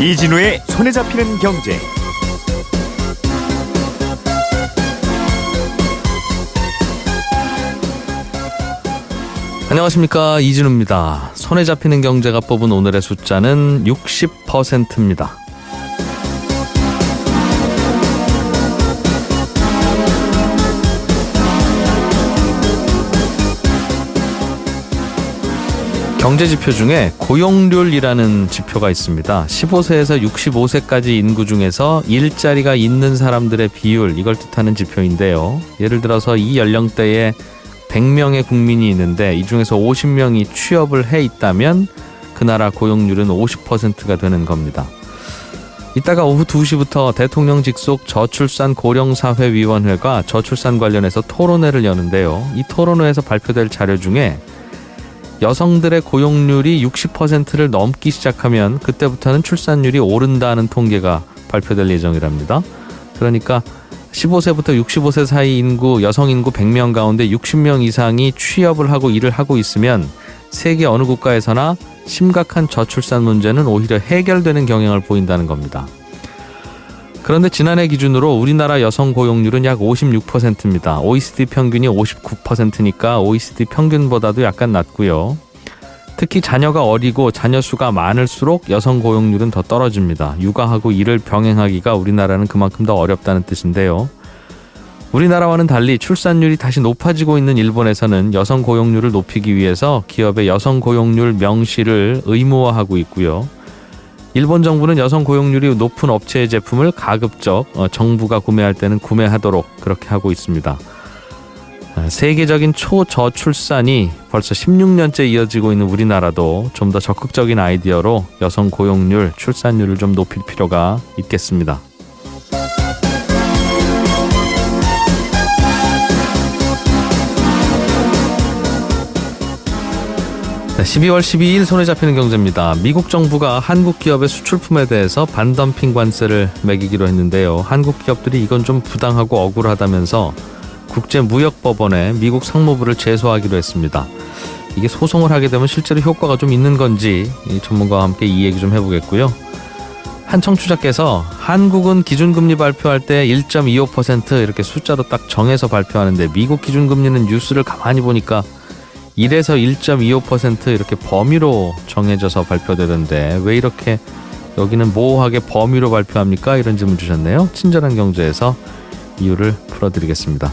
이진우의 손에 잡히는 경제. 안녕하십니까, 이진우입니다. 손에 잡히는 경제가 뽑은 오늘의 숫자는 60%입니다. 경제지표 중에 고용률이라는 지표가 있습니다. 15세에서 65세까지 인구 중에서 일자리가 있는 사람들의 비율, 이걸 뜻하는 지표인데요. 예를 들어서 이 연령대에 100명의 국민이 있는데 이 중에서 50명이 취업을 해 있다면 그 나라 고용률은 50%가 되는 겁니다. 이따가 오후 2시부터 대통령 직속 저출산 고령사회위원회가 저출산 관련해서 토론회를 여는데요. 이 토론회에서 발표될 자료 중에 여성들의 고용률이 60%를 넘기 시작하면 그때부터는 출산율이 오른다는 통계가 발표될 예정이랍니다. 그러니까 15세부터 65세 사이 인구, 여성 인구 100명 가운데 60명 이상이 취업을 하고 일을 하고 있으면 세계 어느 국가에서나 심각한 저출산 문제는 오히려 해결되는 경향을 보인다는 겁니다. 그런데 지난해 기준으로 우리나라 여성 고용률은 약 56%입니다. OECD 평균이 59%니까 OECD 평균보다도 약간 낮고요. 특히 자녀가 어리고 자녀 수가 많을수록 여성 고용률은 더 떨어집니다. 육아하고 일을 병행하기가 우리나라는 그만큼 더 어렵다는 뜻인데요. 우리나라와는 달리 출산율이 다시 높아지고 있는 일본에서는 여성 고용률을 높이기 위해서 기업의 여성 고용률 명시를 의무화하고 있고요. 일본 정부는 여성 고용률이 높은 업체의 제품을 가급적 정부가 구매할 때는 구매하도록 그렇게 하고 있습니다. 세계적인 초저출산이 벌써 16년째 이어지고 있는 우리나라도 좀 더 적극적인 아이디어로 여성 고용률, 출산율을 좀 높일 필요가 있겠습니다. 12월 12일 손에 잡히는 경제입니다. 미국 정부가 한국 기업의 수출품에 대해서 반덤핑 관세를 매기기로 했는데요. 한국 기업들이 이건 좀 부당하고 억울하다면서 국제무역법원에 미국 상무부를 제소하기로 했습니다. 이게 소송을 하게 되면 실제로 효과가 좀 있는 건지 이 전문가와 함께 이 얘기 좀 해보겠고요. 한 청취자께서 한국은 기준금리 발표할 때 1.25% 이렇게 숫자로 딱 정해서 발표하는데 미국 기준금리는 뉴스를 가만히 보니까 1에서 1.25% 이렇게 범위로 정해져서 발표되던데 왜 이렇게 여기는 모호하게 범위로 발표합니까? 이런 질문 주셨네요. 친절한 경제에서 이유를 풀어드리겠습니다.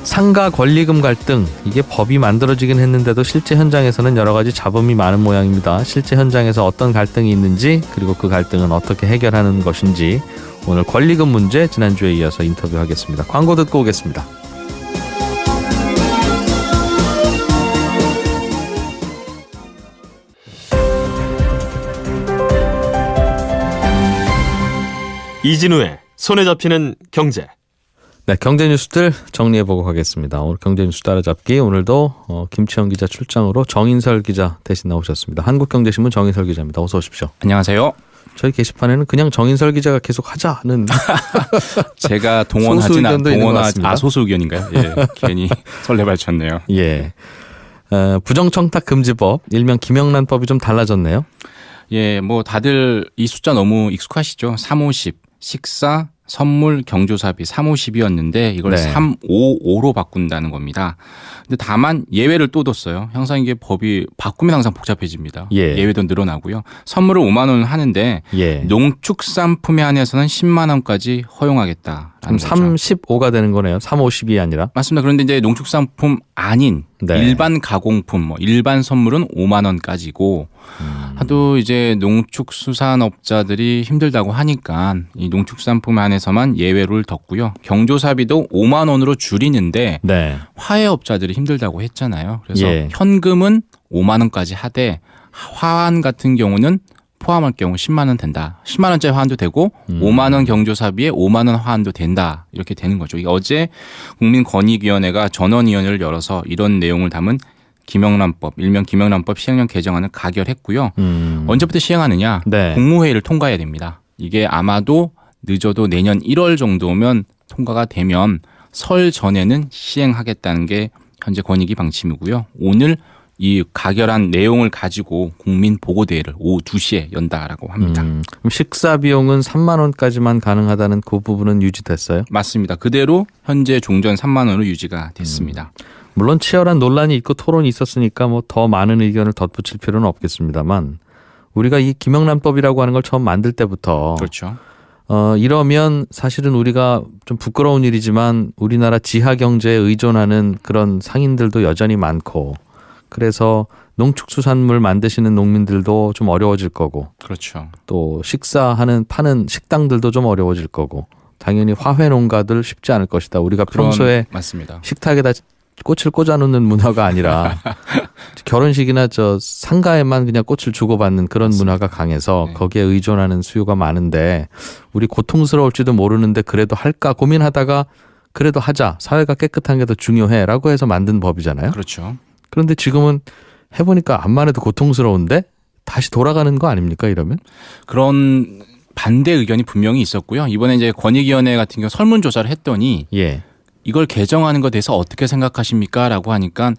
상가 권리금 갈등, 이게 법이 만들어지긴 했는데도 실제 현장에서는 여러 가지 잡음이 많은 모양입니다. 실제 현장에서 어떤 갈등이 있는지 그리고 그 갈등은 어떻게 해결하는 것인지 오늘 권리금 문제 지난주에 이어서 인터뷰하겠습니다. 광고 듣고 오겠습니다. 이진우의 손에 잡히는 경제. 네, 경제 뉴스들 정리해보고 가겠습니다. 오늘 경제 뉴스 따라잡기, 오늘도 김치영 기자 출장으로 정인설 기자 대신 나오셨습니다. 한국경제신문 정인설 기자입니다. 어서 오십시오. 안녕하세요. 저희 게시판에는 그냥 정인설 기자가 계속 하자는 제가 동원하진 않습니다. 소수 의견인가요? 예, 괜히 설레발쳤네요. 예, 부정청탁금지법, 일명 김영란법이 좀 달라졌네요. 예, 뭐 다들 이 숫자 너무 익숙하시죠? 350, 식사, 선물, 경조사비 350이었는데 이걸 네. 355로 바꾼다는 겁니다. 근데 다만 예외를 또 뒀어요. 항상 이게 법이 바꾸면 항상 복잡해집니다. 예. 예외도 늘어나고요. 선물을 5만 원 하는데 예. 농축산품에 한해서는 10만 원까지 허용하겠다. 그럼 35가 되는 거네요. 350이 아니라. 맞습니다. 그런데 이제 농축산품 아닌 네. 일반 가공품, 일반 선물은 5만 원까지고 하도 이제 농축수산업자들이 힘들다고 하니까 이 농축산품에 한해서만 예외를 뒀고요. 경조사비도 5만 원으로 줄이는데 네. 화훼업자들이 힘들다고 했잖아요. 그래서 예. 현금은 5만 원까지 하되 화환 같은 경우는 포함할 경우 10만 원 된다. 10만 원짜리 화환도 되고 5만 원 경조사비에 5만 원 화환도 된다. 이렇게 되는 거죠. 어제 국민권익위원회가 전원위원회를 열어서 이런 내용을 담은 김영란법, 일명 김영란법 시행령 개정안을 가결했고요. 언제부터 시행하느냐? 네. 국무회의를 통과해야 됩니다. 이게 아마도 늦어도 내년 1월 정도면 통과가 되면 설 전에는 시행하겠다는 게 현재 권익위 방침이고요. 오늘 이 가결한 내용을 가지고 국민 보고대회를 오후 2시에 연다라고 합니다. 그럼 식사 비용은 3만 원까지만 가능하다는 그 부분은 유지됐어요? 맞습니다. 그대로 현재 종전 3만 원으로 유지가 됐습니다. 물론 치열한 논란이 있고 토론이 있었으니까 뭐 더 많은 의견을 덧붙일 필요는 없겠습니다만 우리가 이 김영란법이라고 하는 걸 처음 만들 때부터 그렇죠. 이러면 사실은 우리가 좀 부끄러운 일이지만 우리나라 지하 경제에 의존하는 그런 상인들도 여전히 많고 그래서 농축수산물 만드시는 농민들도 좀 어려워질 거고 그렇죠. 또 파는 식당들도 좀 어려워질 거고 당연히 화훼 농가들 쉽지 않을 것이다. 우리가 평소에 맞습니다. 식탁에다 꽃을 꽂아놓는 문화가 아니라 결혼식이나 저 상가에만 그냥 꽃을 주고받는 그런 문화가 강해서 네. 거기에 의존하는 수요가 많은데 우리 고통스러울지도 모르는데 그래도 할까 고민하다가 그래도 하자. 사회가 깨끗한 게 더 중요해라고 해서 만든 법이잖아요. 그렇죠. 그런데 지금은 해보니까 암만 해도 고통스러운데 다시 돌아가는 거 아닙니까 이러면? 그런 반대 의견이 분명히 있었고요. 이번에 이제 권익위원회 같은 경우 설문조사를 했더니 예. 이걸 개정하는 것에 대해서 어떻게 생각하십니까? 라고 하니까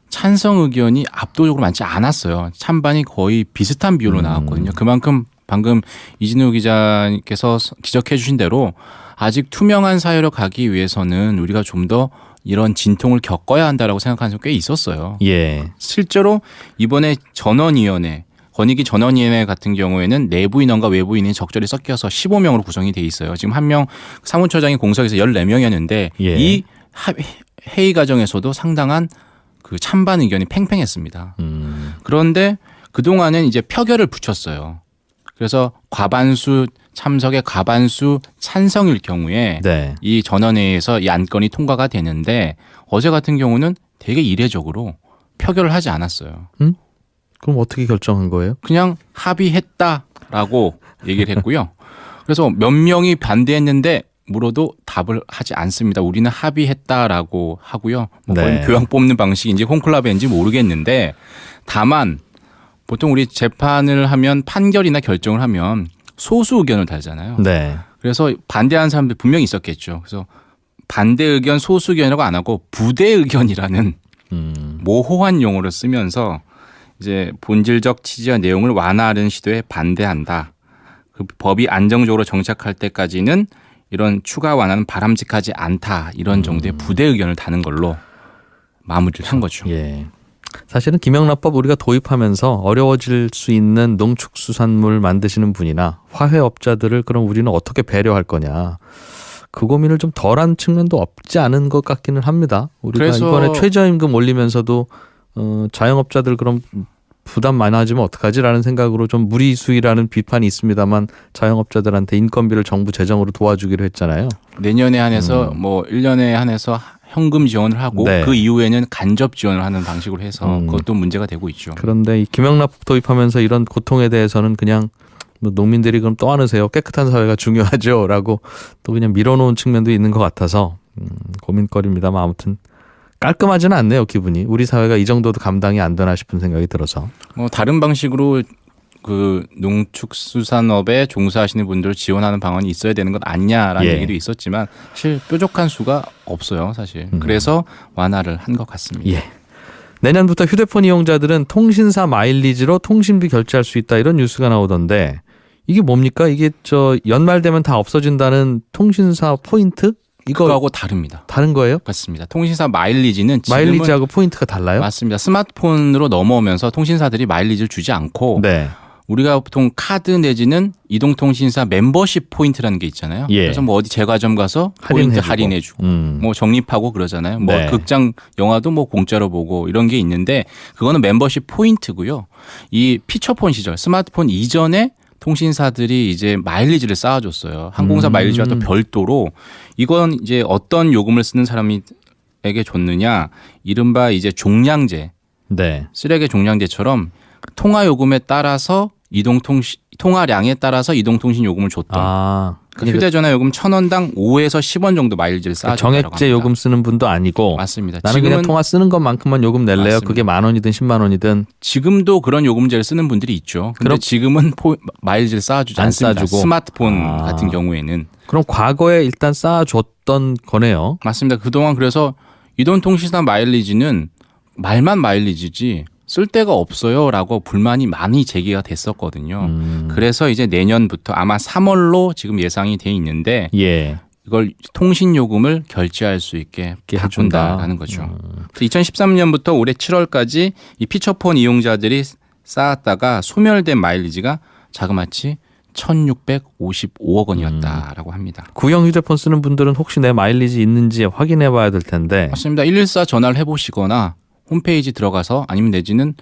찬성 의견이 압도적으로 많지 않았어요. 찬반이 거의 비슷한 비율로 나왔거든요. 그만큼 방금 이진우 기자님께서 지적해 주신 대로 아직 투명한 사회로 가기 위해서는 우리가 좀 더 이런 진통을 겪어야 한다라고 생각하는 사람이 꽤 있었어요. 예. 실제로 이번에 전원위원회 권익위 전원위원회 같은 경우에는 내부 인원과 외부 인원이 적절히 섞여서 15명으로 구성이 돼 있어요. 지금 한 명 사무처장이 공석에서 14명이었는데 예. 이 회의 과정에서도 상당한 그 찬반 의견이 팽팽했습니다. 그런데 그동안은 이제 표결을 붙였어요. 그래서 과반수 참석의 과반수 찬성일 경우에 네. 이 전원회의에서 이 안건이 통과가 되는데 어제 같은 경우는 되게 이례적으로 표결을 하지 않았어요. 그럼 어떻게 결정한 거예요? 그냥 합의했다라고 얘기를 했고요. 그래서 몇 명이 반대했는데 물어도 답을 하지 않습니다. 우리는 합의했다라고 하고요. 뭐 거의 네. 교양 뽑는 방식인지 콘클라베인지 모르겠는데 다만 보통 우리 재판을 하면 판결이나 결정을 하면 소수 의견을 달잖아요. 네. 그래서 반대하는 사람들 분명히 있었겠죠. 그래서 반대 의견, 소수 의견이라고 안 하고 부대 의견이라는 모호한 용어를 쓰면서 이제 본질적 취지와 내용을 완화하는 시도에 반대한다. 그 법이 안정적으로 정착할 때까지는 이런 추가 완화는 바람직하지 않다. 이런 정도의 부대 의견을 다는 걸로 마무리를 한 거죠. 예. 사실은 김영란법 우리가 도입하면서 어려워질 수 있는 농축수산물 만드시는 분이나 화훼업자들을 그럼 우리는 어떻게 배려할 거냐. 그 고민을 좀 덜한 측면도 없지 않은 것 같기는 합니다. 우리가 그래서 이번에 최저임금 올리면서도 자영업자들 그럼 부담 많아지면 어떡하지라는 생각으로 좀 무리수위라는 비판이 있습니다만 자영업자들한테 인건비를 정부 재정으로 도와주기로 했잖아요. 내년에 한해서 뭐 1년에 한해서 현금 지원을 하고 네. 그 이후에는 간접 지원을 하는 방식으로 해서 그것도 문제가 되고 있죠. 그런데 이 김영란법 도입하면서 이런 고통에 대해서는 그냥 뭐 농민들이 그럼 떠안으세요. 깨끗한 사회가 중요하죠라고 또 그냥 밀어놓은 측면도 있는 것 같아서 고민거리입니다만 아무튼 깔끔하지는 않네요. 기분이. 우리 사회가 이 정도도 감당이 안 되나 싶은 생각이 들어서. 다른 방식으로 그 농축수산업에 종사하시는 분들을 지원하는 방안이 있어야 되는 것 아니냐라는 예. 얘기도 있었지만 사실 뾰족한 수가 없어요. 사실. 그래서 완화를 한 것 같습니다. 예. 내년부터 휴대폰 이용자들은 통신사 마일리지로 통신비 결제할 수 있다 이런 뉴스가 나오던데 이게 뭡니까? 이게 저 연말 되면 다 없어진다는 통신사 포인트? 이거 그거하고 다릅니다. 다른 거예요? 맞습니다. 통신사 마일리지는 지금은 마일리지하고 포인트가 달라요? 맞습니다. 스마트폰으로 넘어오면서 통신사들이 마일리지를 주지 않고 네. 우리가 보통 카드 내지는 이동통신사 멤버십 포인트라는 게 있잖아요. 예. 그래서 뭐 어디 제과점 가서 포인트 할인해주고. 할인해주고 뭐 적립하고 그러잖아요. 뭐 네. 극장 영화도 뭐 공짜로 보고 이런 게 있는데 그거는 멤버십 포인트고요. 이 피처폰 시절 스마트폰 이전에 통신사들이 이제 마일리지를 쌓아줬어요. 항공사 마일리지와 또 별도로 이건 이제 어떤 요금을 쓰는 사람에게 줬느냐 이른바 이제 종량제 네. 쓰레기 종량제처럼 통화 요금에 따라서 통화량에 따라서 이동통신 요금을 줬던 그러니까 휴대전화 요금 1,000원당 5에서 10원 정도 마일리지를 쌓아준다고 정액제 요금 쓰는 분도 아니고 맞습니다. 나는 그냥 통화 쓰는 것만큼만 요금 낼래요. 맞습니다. 그게 10,000원이든 10만 원이든. 지금도 그런 요금제를 쓰는 분들이 있죠. 근데 지금은 마일리지를 쌓아주지 안 않습니다. 쌓아주고. 스마트폰 같은 경우에는. 그럼 과거에 일단 쌓아줬던 거네요. 맞습니다. 그동안 그래서 이동통신사 마일리지는 말만 마일리지지 쓸 데가 없어요라고 불만이 많이 제기가 됐었거든요. 그래서 이제 내년부터 아마 3월로 지금 예상이 돼 있는데 예. 이걸 통신 요금을 결제할 수 있게 바꾼다라는 거죠. 2013년부터 올해 7월까지 이 피처폰 이용자들이 쌓았다가 소멸된 마일리지가 자그마치 1,655억 원이었다라고 합니다. 구형 휴대폰 쓰는 분들은 혹시 내 마일리지 있는지 확인해 봐야 될 텐데. 맞습니다. 114 전화를 해보시거나 홈페이지 들어가서 아니면 내지는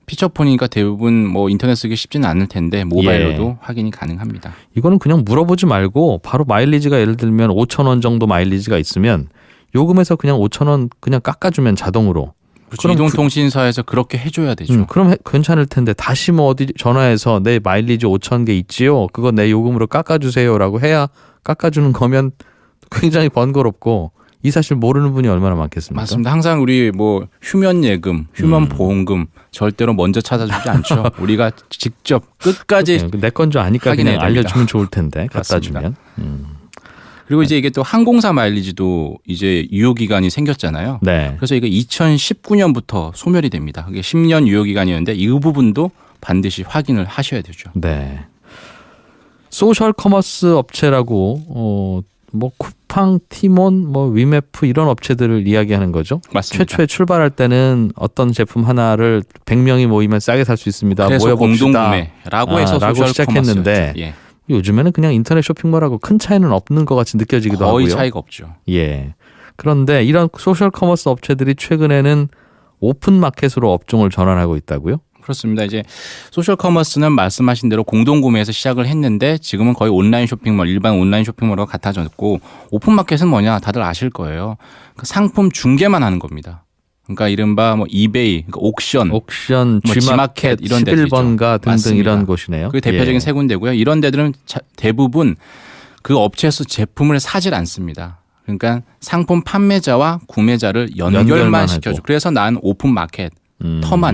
피처폰이니까 대부분 뭐 인터넷 쓰기 쉽지는 않을 텐데 모바일로도 확인이 가능합니다. 이거는 그냥 물어보지 말고 바로 마일리지가 예를 들면 5,000원 정도 마일리지가 있으면 요금에서 그냥 5,000원 그냥 깎아주면 자동으로. 그렇죠. 이동통신사에서 그렇게 해줘야 되죠. 그럼 괜찮을 텐데 다시 뭐 어디 전화해서 내 마일리지 5,000개 있지요. 그거 내 요금으로 깎아주세요라고 해야 깎아주는 거면 굉장히 번거롭고 이 사실 모르는 분이 얼마나 많겠습니까? 맞습니다. 항상 우리 뭐 휴면 예금, 휴면 보험금 절대로 먼저 찾아주지 않죠. 우리가 직접 끝까지 내 건 줄 아니까 그냥 됩니다. 알려주면 좋을 텐데 갖다 그렇습니다. 주면. 그리고 이제 이게 또 항공사 마일리지도 이제 유효 기간이 생겼잖아요. 네. 그래서 이게 2019년부터 소멸이 됩니다. 그게 10년 유효 기간이었는데 이 부분도 반드시 확인을 하셔야 되죠. 네. 소셜 커머스 업체라고 뭐 쿠팡, 티몬, 뭐 위메프 이런 업체들을 이야기하는 거죠. 맞습니다. 최초에 출발할 때는 어떤 제품 하나를 100명이 모이면 싸게 살 수 있습니다. 그래서 모여봅시다. 공동구매라고 해서 라고 소셜 시작했는데 커머스였죠. 예. 요즘에는 그냥 인터넷 쇼핑몰하고 큰 차이는 없는 것 같이 느껴지기도 거의 하고요. 차이가 없죠. 예. 그런데 이런 소셜 커머스 업체들이 최근에는 오픈 마켓으로 업종을 전환하고 있다고요? 그렇습니다. 이제 소셜 커머스는 말씀하신 대로 공동구매에서 시작을 했는데 지금은 거의 온라인 쇼핑몰, 일반 온라인 쇼핑몰과 같아졌고 오픈마켓은 뭐냐 다들 아실 거예요. 그 상품 중개만 하는 겁니다. 그러니까 이른바 뭐 이베이, 그러니까 옥션, 뭐 G마켓 이런 데들 11번가 등등 맞습니다. 이런 곳이네요. 그 대표적인 예. 세 군데고요. 이런 데들은 대부분 그 업체에서 제품을 사질 않습니다. 그러니까 상품 판매자와 구매자를 연결만 연결만 시켜줘. 하고. 그래서 난 오픈마켓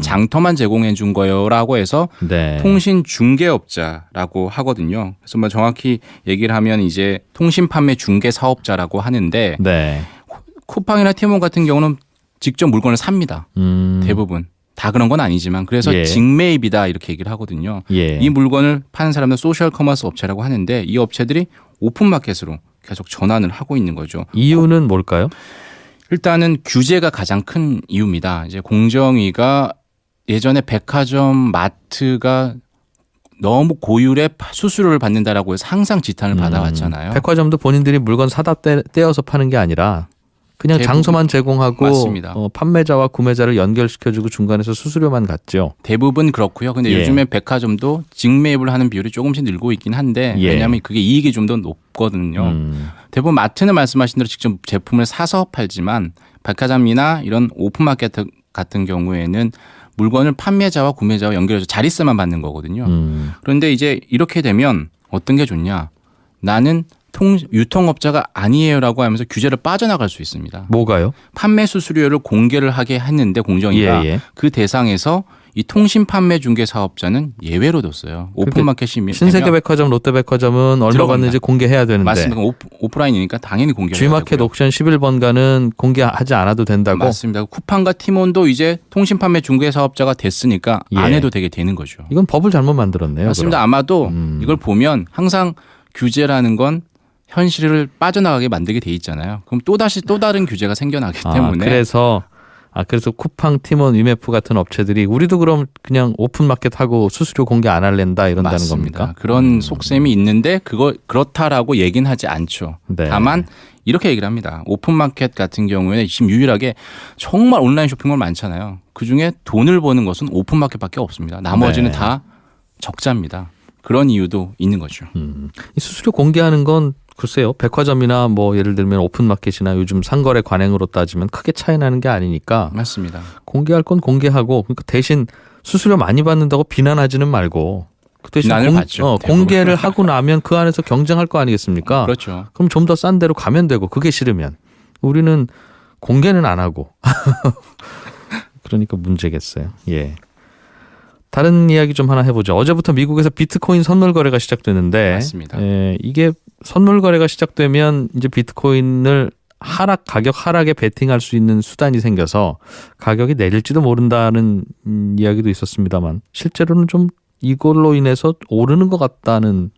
장터만 제공해 준 거요라고 해서 네. 통신 중개업자라고 하거든요. 그래서 뭐 정확히 얘기를 하면 이제 통신 판매 중개 사업자라고 하는데 네. 쿠팡이나 티몬 같은 경우는 직접 물건을 삽니다. 대부분 다 그런 건 아니지만 그래서 예. 직매입이다 이렇게 얘기를 하거든요. 예. 이 물건을 파는 사람들 소셜 커머스 업체라고 하는데 이 업체들이 오픈마켓으로 계속 전환을 하고 있는 거죠. 이유는 뭘까요? 일단은 규제가 가장 큰 이유입니다. 이제 공정위가 예전에 백화점, 마트가 너무 고율의 수수료를 받는다라고 해서 항상 지탄을 받아왔잖아요. 백화점도 본인들이 물건 사다 떼어서 파는 게 아니라 그냥 대부분 장소만 제공하고 맞습니다. 판매자와 구매자를 연결시켜주고 중간에서 수수료만 갖죠. 대부분 그렇고요. 근데 예. 요즘에 백화점도 직매입을 하는 비율이 조금씩 늘고 있긴 한데 예. 왜냐하면 그게 이익이 좀 더 높거든요. 대부분 마트는 말씀하신 대로 직접 제품을 사서 팔지만 백화점이나 이런 오픈마켓 같은 경우에는 물건을 판매자와 구매자와 연결해서 자릿세만 받는 거거든요. 그런데 이제 이렇게 되면 어떤 게 좋냐. 나는 유통업자가 아니에요라고 하면서 규제를 빠져나갈 수 있습니다. 뭐가요? 판매 수수료를 공개를 하게 했는데 공정위가 예. 그 대상에서 이 통신 판매 중개 사업자는 예외로 뒀어요. 오픈마켓이 신세계백화점, 롯데백화점은 얼마 들어갑니다. 받는지 공개해야 되는데 맞습니다. 오프라인이니까 당연히 공개를 G마켓, 해야 되고요. 옥션 11번가는 공개하지 않아도 된다고? 맞습니다. 쿠팡과 티몬도 이제 통신 판매 중개 사업자가 됐으니까 안 예. 해도 되게 되는 거죠. 이건 법을 잘못 만들었네요. 맞습니다. 그럼. 아마도 이걸 보면 항상 규제라는 건 현실을 빠져나가게 만들게 돼 있잖아요. 그럼 또 다른 규제가 생겨나기 때문에 그래서 쿠팡, 티몬, 위메프 같은 업체들이 우리도 그럼 그냥 오픈마켓 하고 수수료 공개 안 할랜다 이런다는 맞습니다. 겁니까? 그런 속셈이 있는데 그렇다라고 얘기는 하지 않죠. 네. 다만 이렇게 얘기를 합니다. 오픈마켓 같은 경우에는 지금 유일하게 정말 온라인 쇼핑몰 많잖아요. 그중에 돈을 버는 것은 오픈마켓밖에 없습니다. 나머지는 네. 다 적자입니다. 그런 이유도 있는 거죠. 이 수수료 공개하는 건 글쎄요. 백화점이나 뭐 예를 들면 오픈마켓이나 요즘 상거래 관행으로 따지면 크게 차이 나는 게 아니니까 맞습니다. 공개할 건 공개하고 그러니까 대신 수수료 많이 받는다고 비난하지는 말고 그 대신 비난을 받죠. 공개를 하고 나면 그 안에서 경쟁할 거 아니겠습니까? 그렇죠. 그럼 좀 더 싼 데로 가면 되고 그게 싫으면 우리는 공개는 안 하고 그러니까 문제겠어요. 예. 다른 이야기 좀 하나 해보죠. 어제부터 미국에서 비트코인 선물 거래가 시작되는데 맞습니다. 이게 선물 거래가 시작되면 이제 비트코인을 가격 하락에 베팅할 수 있는 수단이 생겨서 가격이 내릴지도 모른다는 이야기도 있었습니다만 실제로는 좀 이걸로 인해서 오르는 것 같다는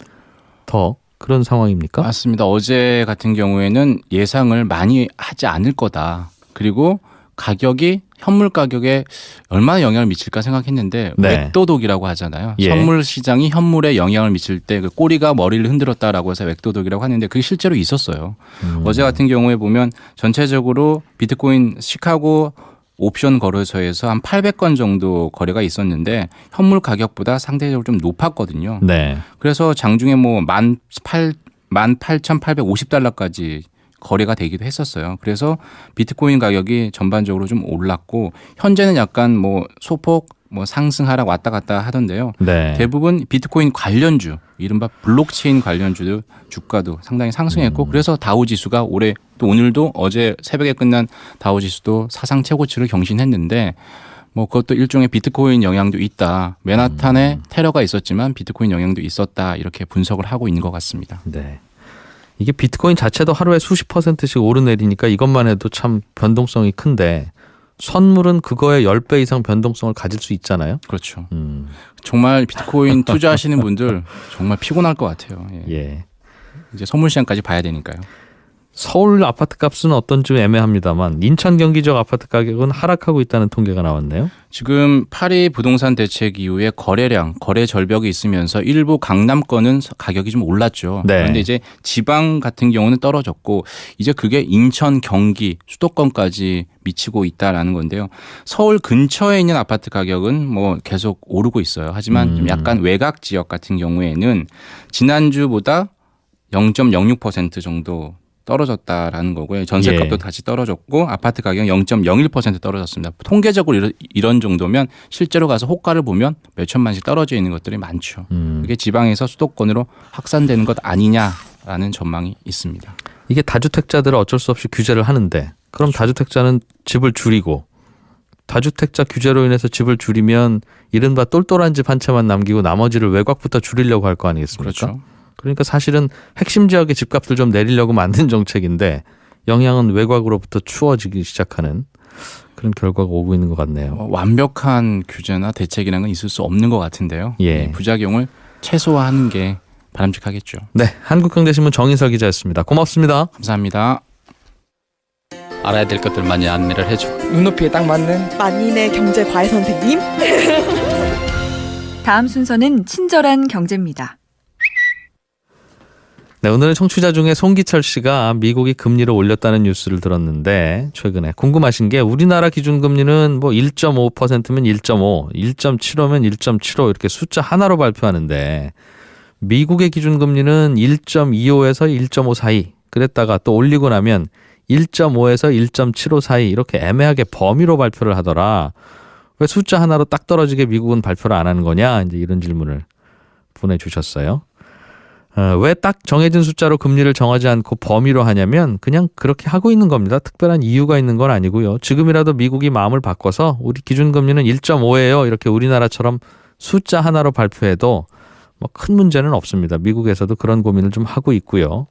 더 그런 상황입니까? 맞습니다. 어제 같은 경우에는 예상을 많이 하지 않을 거다. 그리고 가격이 현물 가격에 얼마나 영향을 미칠까 생각했는데 네. 웹도독이라고 하잖아요. 예. 선물 시장이 현물에 영향을 미칠 때 그 꼬리가 머리를 흔들었다라고 해서 웹도독이라고 하는데 그게 실제로 있었어요. 어제 같은 경우에 보면 전체적으로 비트코인 시카고 옵션 거래소에서 한 800건 정도 거래가 있었는데 현물 가격보다 상대적으로 좀 높았거든요. 네. 그래서 장중에 뭐 18,850달러까지 거래가 되기도 했었어요. 그래서 비트코인 가격이 전반적으로 좀 올랐고 현재는 약간 뭐 소폭 뭐 상승 하락 왔다 갔다 하던데요. 네. 대부분 비트코인 관련주, 이른바 블록체인 관련주도 주가도 상당히 상승했고 그래서 다우 지수가 올해 또 오늘도 어제 새벽에 끝난 다우 지수도 사상 최고치를 경신했는데 뭐 그것도 일종의 비트코인 영향도 있다. 맨하탄에 테러가 있었지만 비트코인 영향도 있었다. 이렇게 분석을 하고 있는 것 같습니다. 네. 이게 비트코인 자체도 하루에 수십 %씩 오르내리니까 이것만 해도 참 변동성이 큰데 선물은 그거의 10배 이상 변동성을 가질 수 있잖아요. 그렇죠. 정말 비트코인 투자하시는 분들 정말 피곤할 것 같아요. 예. 예. 이제 선물 시장까지 봐야 되니까요. 서울 아파트 값은 어떤지 애매합니다만 인천 경기 지역 아파트 가격은 하락하고 있다는 통계가 나왔네요. 지금 파리 부동산 대책 이후에 거래량, 거래 절벽이 있으면서 일부 강남권은 가격이 좀 올랐죠. 네. 그런데 이제 지방 같은 경우는 떨어졌고 이제 그게 인천, 경기, 수도권까지 미치고 있다라는 건데요. 서울 근처에 있는 아파트 가격은 뭐 계속 오르고 있어요. 하지만 좀 약간 외곽 지역 같은 경우에는 지난주보다 0.06% 정도 떨어졌다라는 거고요. 전세값도 예. 다시 떨어졌고 아파트 가격 0.01% 떨어졌습니다. 통계적으로 이런 정도면 실제로 가서 호가를 보면 몇 천만씩 떨어져 있는 것들이 많죠. 그게 지방에서 수도권으로 확산되는 것 아니냐라는 전망이 있습니다. 이게 다주택자들은 어쩔 수 없이 규제를 하는데 그럼 다주택자는 집을 줄이고 다주택자 규제로 인해서 집을 줄이면 이른바 똘똘한 집 한 채만 남기고 나머지를 외곽부터 줄이려고 할 거 아니겠습니까? 그렇죠. 그러니까 사실은 핵심 지역의 집값을 좀 내리려고 만든 정책인데 영향은 외곽으로부터 추워지기 시작하는 그런 결과가 오고 있는 것 같네요. 완벽한 규제나 대책이라는 건 있을 수 없는 것 같은데요. 예. 부작용을 최소화하는 게 바람직하겠죠. 네, 한국경제신문 정인설 기자였습니다. 고맙습니다. 감사합니다. 알아야 될 것들 많이 안내를 해주고 눈높이에 딱 맞는 만인의 경제 과외 선생님. 다음 순서는 친절한 경제입니다. 네, 오늘은 청취자 중에 송기철 씨가 미국이 금리를 올렸다는 뉴스를 들었는데 최근에 궁금하신 게 우리나라 기준금리는 뭐 1.5%면 1.5, 1.75면 1.75 이렇게 숫자 하나로 발표하는데 미국의 기준금리는 1.25에서 1.5 사이 그랬다가 또 올리고 나면 1.5에서 1.75 사이 이렇게 애매하게 범위로 발표를 하더라. 왜 숫자 하나로 딱 떨어지게 미국은 발표를 안 하는 거냐 이제 이런 질문을 보내주셨어요. 왜 딱 정해진 숫자로 금리를 정하지 않고 범위로 하냐면 그냥 그렇게 하고 있는 겁니다. 특별한 이유가 있는 건 아니고요. 지금이라도 미국이 마음을 바꿔서 우리 기준금리는 1.5예요. 이렇게 우리나라처럼 숫자 하나로 발표해도 뭐 큰 문제는 없습니다. 미국에서도 그런 고민을 좀 하고 있고요.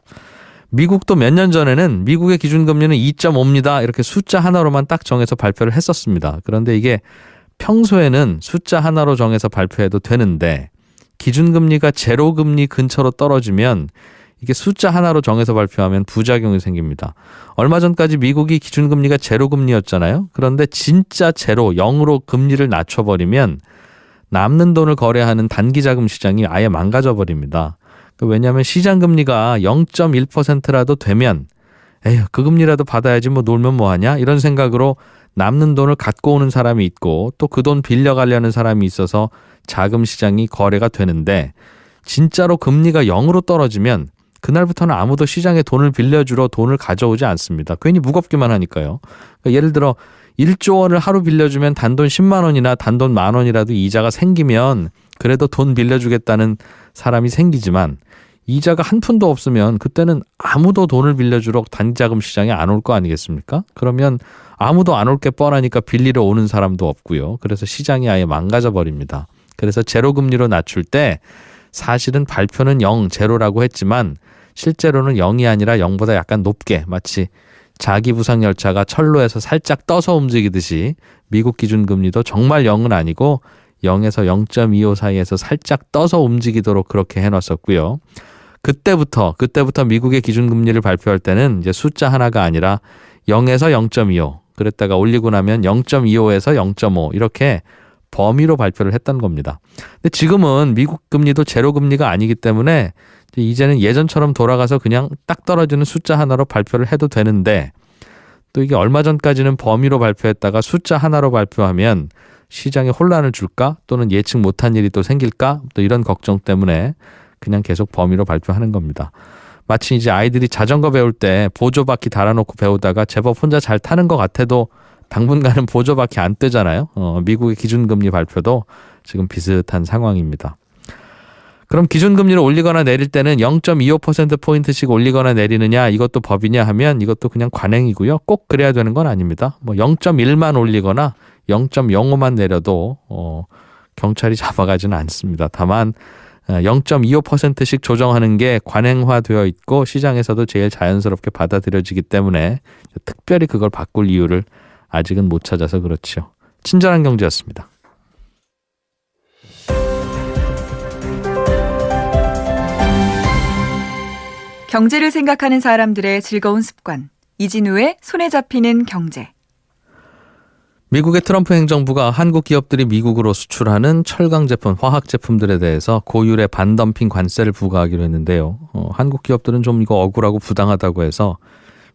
미국도 몇 년 전에는 미국의 기준금리는 2.5입니다. 이렇게 숫자 하나로만 딱 정해서 발표를 했었습니다. 그런데 이게 평소에는 숫자 하나로 정해서 발표해도 되는데 기준금리가 제로금리 근처로 떨어지면 이게 숫자 하나로 정해서 발표하면 부작용이 생깁니다. 얼마 전까지 미국이 기준금리가 제로금리였잖아요. 그런데 진짜 제로, 0으로 금리를 낮춰버리면 남는 돈을 거래하는 단기자금 시장이 아예 망가져버립니다. 왜냐하면 시장금리가 0.1%라도 되면 에휴 그 금리라도 받아야지 뭐 놀면 뭐하냐 이런 생각으로 남는 돈을 갖고 오는 사람이 있고 또 그 돈 빌려가려는 사람이 있어서 자금 시장이 거래가 되는데 진짜로 금리가 0으로 떨어지면 그날부터는 아무도 시장에 돈을 빌려주러 돈을 가져오지 않습니다. 괜히 무겁기만 하니까요. 그러니까 예를 들어 1조 원을 하루 빌려주면 단돈 10만 원이나 단돈 만 원이라도 이자가 생기면 그래도 돈 빌려주겠다는 사람이 생기지만 이자가 한 푼도 없으면 그때는 아무도 돈을 빌려주러 단기자금 시장에 안 올 거 아니겠습니까? 그러면 아무도 안 올 게 뻔하니까 빌리러 오는 사람도 없고요. 그래서 시장이 아예 망가져 버립니다. 그래서 제로금리로 낮출 때 사실은 발표는 0, 제로라고 했지만 실제로는 0이 아니라 0보다 약간 높게 마치 자기부상 열차가 철로에서 살짝 떠서 움직이듯이 미국 기준금리도 정말 0은 아니고 0에서 0.25 사이에서 살짝 떠서 움직이도록 그렇게 해놨었고요. 그때부터 미국의 기준금리를 발표할 때는 이제 숫자 하나가 아니라 0에서 0.25 그랬다가 올리고 나면 0.25에서 0.5 이렇게 범위로 발표를 했던 겁니다. 근데 지금은 미국 금리도 제로 금리가 아니기 때문에 이제는 예전처럼 돌아가서 그냥 딱 떨어지는 숫자 하나로 발표를 해도 되는데 또 이게 얼마 전까지는 범위로 발표했다가 숫자 하나로 발표하면 시장에 혼란을 줄까? 또는 예측 못한 일이 또 생길까? 또 이런 걱정 때문에 그냥 계속 범위로 발표하는 겁니다. 마치 이제 아이들이 자전거 배울 때 보조바퀴 달아놓고 배우다가 제법 혼자 잘 타는 것 같아도 당분간은 보조바퀴 안 뜨잖아요. 미국의 기준금리 발표도 지금 비슷한 상황입니다. 그럼 기준금리를 올리거나 내릴 때는 0.25%포인트씩 올리거나 내리느냐 이것도 법이냐 하면 이것도 그냥 관행이고요. 꼭 그래야 되는 건 아닙니다. 뭐 0.1만 올리거나 0.05만 내려도 경찰이 잡아가지는 않습니다. 다만 0.25%씩 조정하는 게 관행화되어 있고 시장에서도 제일 자연스럽게 받아들여지기 때문에 특별히 그걸 바꿀 이유를 아직은 못 찾아서 그렇죠. 친절한 경제였습니다. 경제를 생각하는 사람들의 즐거운 습관. 이진우의 손에 잡히는 경제. 미국의 트럼프 행정부가 한국 기업들이 미국으로 수출하는 철강 제품, 화학 제품들에 대해서 고율의 반덤핑 관세를 부과하기로 했는데요. 한국 기업들은 좀 이거 억울하고 부당하다고 해서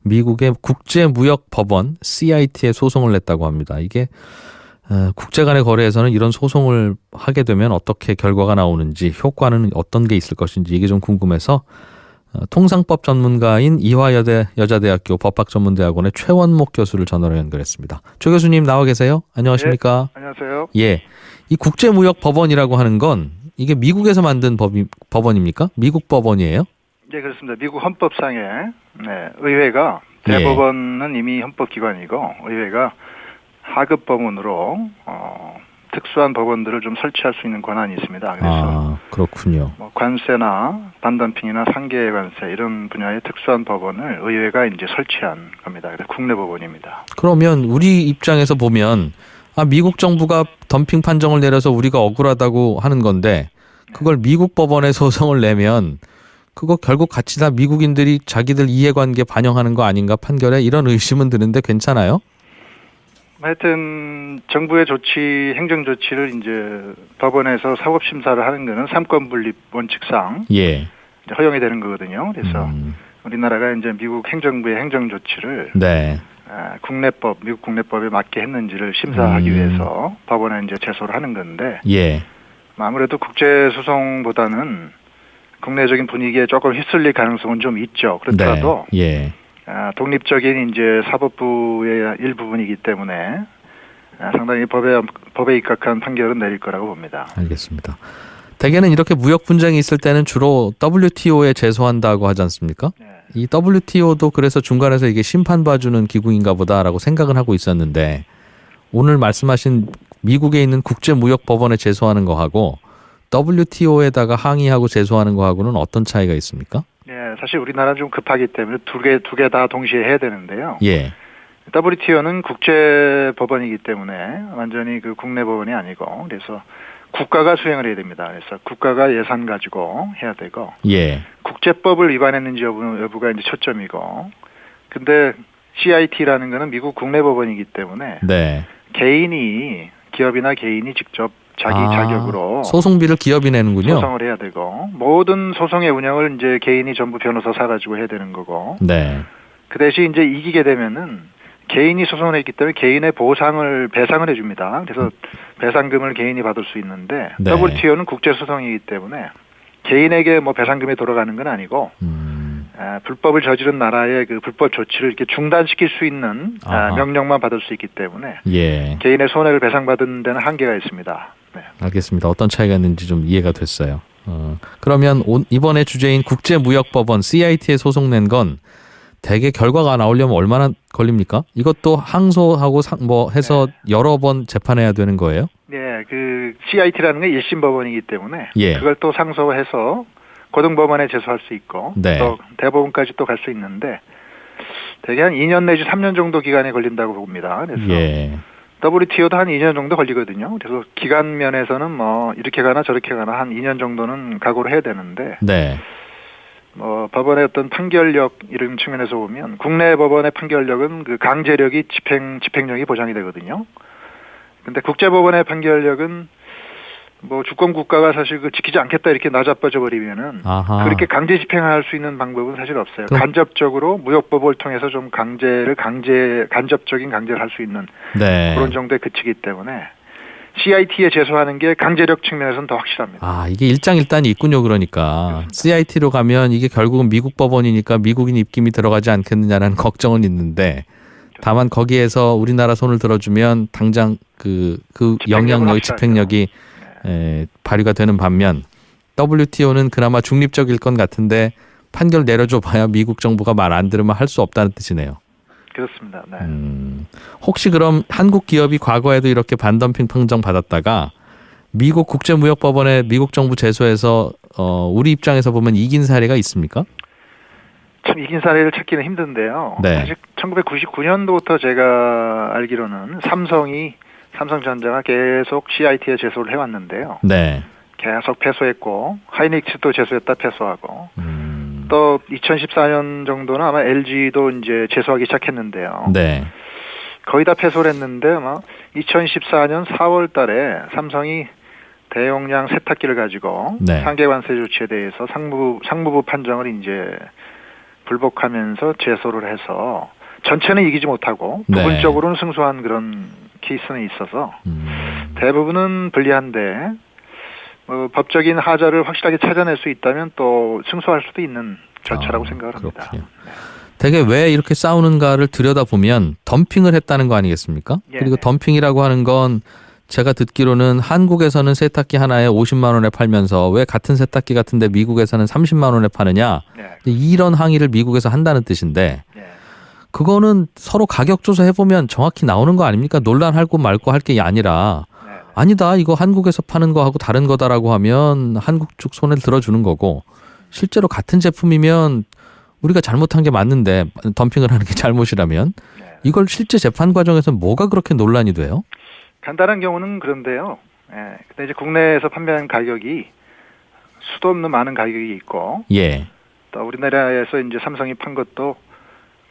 미국의 국제무역법원 CIT에 소송을 냈다고 합니다. 이게 국제 간의 거래에서는 이런 소송을 하게 되면 어떻게 결과가 나오는지 효과는 어떤 게 있을 것인지 이게 좀 궁금해서 통상법 전문가인 이화여대 여자대학교 법학전문대학원의 최원목 교수를 전화로 연결했습니다. 최 교수님 나와 계세요? 안녕하십니까? 네, 안녕하세요. 예, 이 국제무역법원이라고 하는 건 이게 미국에서 만든 법원입니까? 미국 법원이에요? 네, 그렇습니다. 미국 헌법상에 의회가 대법원은 이미 헌법기관이고 의회가 하급 법원으로 특수한 법원들을 좀 설치할 수 있는 권한이 있습니다. 그래서 그렇군요. 뭐 관세나 반덤핑이나 상계 관세 이런 분야의 특수한 법원을 의회가 이제 설치한 겁니다. 그래서 국내 법원입니다. 그러면 우리 입장에서 보면 미국 정부가 덤핑 판정을 내려서 우리가 억울하다고 하는 건데 그걸 미국 법원에 소송을 내면 그거 결국 같이 다 미국인들이 자기들 이해관계 반영하는 거 아닌가 판결에 이런 의심은 드는데 괜찮아요? 하여튼 정부의 조치, 행정 조치를 이제 법원에서 사법 심사를 하는 거는 삼권 분립 원칙상 이제 허용이 되는 거거든요. 그래서 우리나라가 이제 미국 행정부의 행정 조치를 국내법, 미국 국내법에 맞게 했는지를 심사하기 위해서 법원에 이제 제소를 하는 건데 아무래도 국제 소송보다는 국내적인 분위기에 조금 휩쓸릴 가능성은 좀 있죠. 그렇더라도 독립적인 이제 사법부의 일부분이기 때문에 상당히 법에 입각한 판결은 내릴 거라고 봅니다. 알겠습니다. 대개는 이렇게 무역 분쟁이 있을 때는 주로 WTO에 제소한다고 하지 않습니까? 이 WTO도 그래서 중간에서 이게 심판 봐주는 기구인가 보다라고 생각은 하고 있었는데 오늘 말씀하신 미국에 있는 국제무역법원에 제소하는 거하고 WTO에다가 항의하고 제소하는 거하고는 어떤 차이가 있습니까? 사실 우리나라는 좀 급하기 때문에 두 개 다 동시에 해야 되는데요. WTO는 국제 법원이기 때문에 완전히 그 국내 법원이 아니고 그래서 국가가 수행을 해야 됩니다. 그래서 국가가 예산 가지고 해야 되고 국제법을 위반했는지 여부가 이제 초점이고 근데 CIT라는 거는 미국 국내 법원이기 때문에 개인이 기업이나 개인이 직접 자기 자격으로 소송비를 기업이 내는군요. 소송을 해야 되고 모든 소송의 운영을 이제 개인이 전부 변호사 사가지고 해야 되는 거고. 그 대신 이제 이기게 되면은 개인이 소송을 했기 때문에 개인의 배상을 해줍니다. 그래서 배상금을 개인이 받을 수 있는데 WTO는 국제 소송이기 때문에 개인에게 뭐 배상금이 돌아가는 건 아니고 불법을 저지른 나라의 그 불법 조치를 이렇게 중단시킬 수 있는 명령만 받을 수 있기 때문에 개인의 손해를 배상받는 데는 한계가 있습니다. 네. 알겠습니다. 어떤 차이가 있는지 좀 이해가 됐어요. 그러면 이번에 주제인 국제무역법원 CIT에 소송낸 건 대개 결과가 나오려면 얼마나 걸립니까? 이것도 항소하고 뭐 해서 여러 번 재판해야 되는 거예요? 네, 그 CIT라는 게 1심 법원이기 때문에 예. 그걸 또 상소해서 고등법원에 제소할 수 있고 네. 또 대법원까지 또 갈 수 있는데 대개 한 2년 내지 3년 정도 기간이 걸린다고 봅니다. 그래서 예. WTO도 한 2년 정도 걸리거든요. 그래서 기간 면에서는 뭐 이렇게 가나 저렇게 가나 한 2년 정도는 각오를 해야 되는데 네. 뭐 법원의 어떤 판결력 이런 측면에서 보면 국내 법원의 판결력은 그 강제력이 집행력이 보장이 되거든요. 근데 국제법원의 판결력은 뭐 주권 국가가 사실 그 지키지 않겠다 이렇게 나자빠져 버리면은 아하. 그렇게 강제 집행할 수 있는 방법은 사실 없어요. 그럼... 간접적으로 무역법을 통해서 좀 간접적인 강제를 할 수 있는 네. 그런 정도에 그치기 때문에 CIT에 제소하는 게 강제력 측면에서는 더 확실합니다. 아, 이게 일장일단이 있군요. 그러니까 그렇습니다. CIT로 가면 이게 결국은 미국 법원이니까 미국인 입김이 들어가지 않겠느냐라는 걱정은 있는데 다만 거기에서 우리나라 손을 들어주면 당장 그 영향력이 집행력이 발휘가 되는 반면 WTO는 그나마 중립적일 것 같은데 판결 내려줘 봐야 미국 정부가 말 안 들으면 할 수 없다는 뜻이네요. 그렇습니다. 네. 혹시 그럼 한국 기업이 과거에도 이렇게 반덤핑 판정 받았다가 미국 국제무역법원에 미국 정부 제소해서 우리 입장에서 보면 이긴 사례가 있습니까? 참 이긴 사례를 찾기는 힘든데요. 네. 사실 1999년도부터 제가 알기로는 삼성전자가 계속 CIT에 제소를 해왔는데요. 네. 계속 패소했고 하이닉스도 제소했다 패소하고 또 2014년 정도는 아마 LG도 이제 제소하기 시작했는데요. 네. 거의 다 패소를 했는데 아마 2014년 4월 달에 삼성이 대용량 세탁기를 가지고 네. 상계관세 조치에 대해서 상무부 판정을 이제 불복하면서 제소를 해서 전체는 이기지 못하고 부분적으로는 승소한 그런 케이스는 있어서 대부분은 불리한데 법적인 하자를 확실하게 찾아낼 수 있다면 또 승소할 수도 있는 절차라고 생각을 합니다. 그렇군요. 되게 왜 이렇게 싸우는가를 들여다보면 덤핑을 했다는 거 아니겠습니까? 예. 그리고 덤핑이라고 하는 건 제가 듣기로는 한국에서는 세탁기 하나에 50만 원에 팔면서 왜 같은 세탁기 같은데 미국에서는 30만 원에 파느냐. 네. 이런 항의를 미국에서 한다는 뜻인데 네. 그거는 서로 가격 조사해보면 정확히 나오는 거 아닙니까? 논란하고 말고 할 게 아니라 네. 아니다 이거 한국에서 파는 거하고 다른 거다라고 하면 한국 쪽 손을 들어주는 거고 실제로 같은 제품이면 우리가 잘못한 게 맞는데 덤핑을 하는 게 잘못이라면 이걸 실제 재판 과정에서 뭐가 그렇게 논란이 돼요? 간단한 경우는 그런데요. 근데 이제 국내에서 판매한 가격이 수도 없는 많은 가격이 있고, 예. 또 우리나라에서 이제 삼성이 판 것도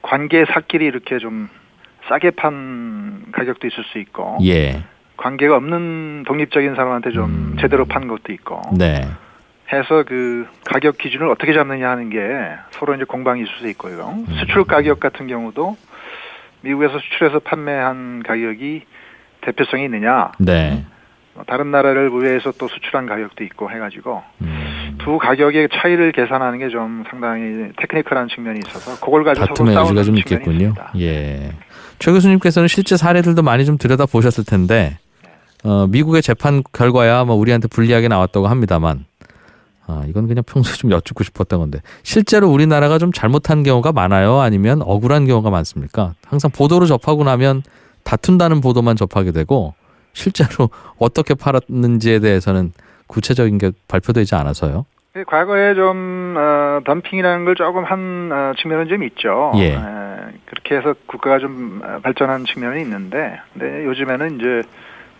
관계사끼리 이렇게 좀 싸게 판 가격도 있을 수 있고, 예. 관계가 없는 독립적인 사람한테 좀 제대로 판 것도 있고, 네. 해서 그 가격 기준을 어떻게 잡느냐 하는 게 서로 이제 공방이 있을 수 있고요. 수출 가격 같은 경우도 미국에서 수출해서 판매한 가격이 대표성이 있느냐. 네. 다른 나라를 우회해서 또 수출한 가격도 있고 해가지고 두 가격의 차이를 계산하는 게 좀 상당히 테크니컬한 측면이 있어서 그걸 가지고 다툼의 서로 여지가 싸우는 좀 측면이 있겠군요. 있습니다. 예. 최 교수님께서는 실제 사례들도 많이 좀 들여다 보셨을 텐데 미국의 재판 결과야 뭐 우리한테 불리하게 나왔다고 합니다만 이건 그냥 평소에 좀 여쭙고 싶었던 건데 실제로 우리나라가 좀 잘못한 경우가 많아요? 아니면 억울한 경우가 많습니까? 항상 보도로 접하고 나면 다툰다는 보도만 접하게 되고 실제로 어떻게 팔았는지에 대해서는 구체적인 게 발표되지 않아서요. 과거에 좀 덤핑이라는 걸 조금 한 측면은 좀 있죠. 예. 그렇게 해서 국가가 좀 발전한 측면이 있는데, 근데 요즘에는 이제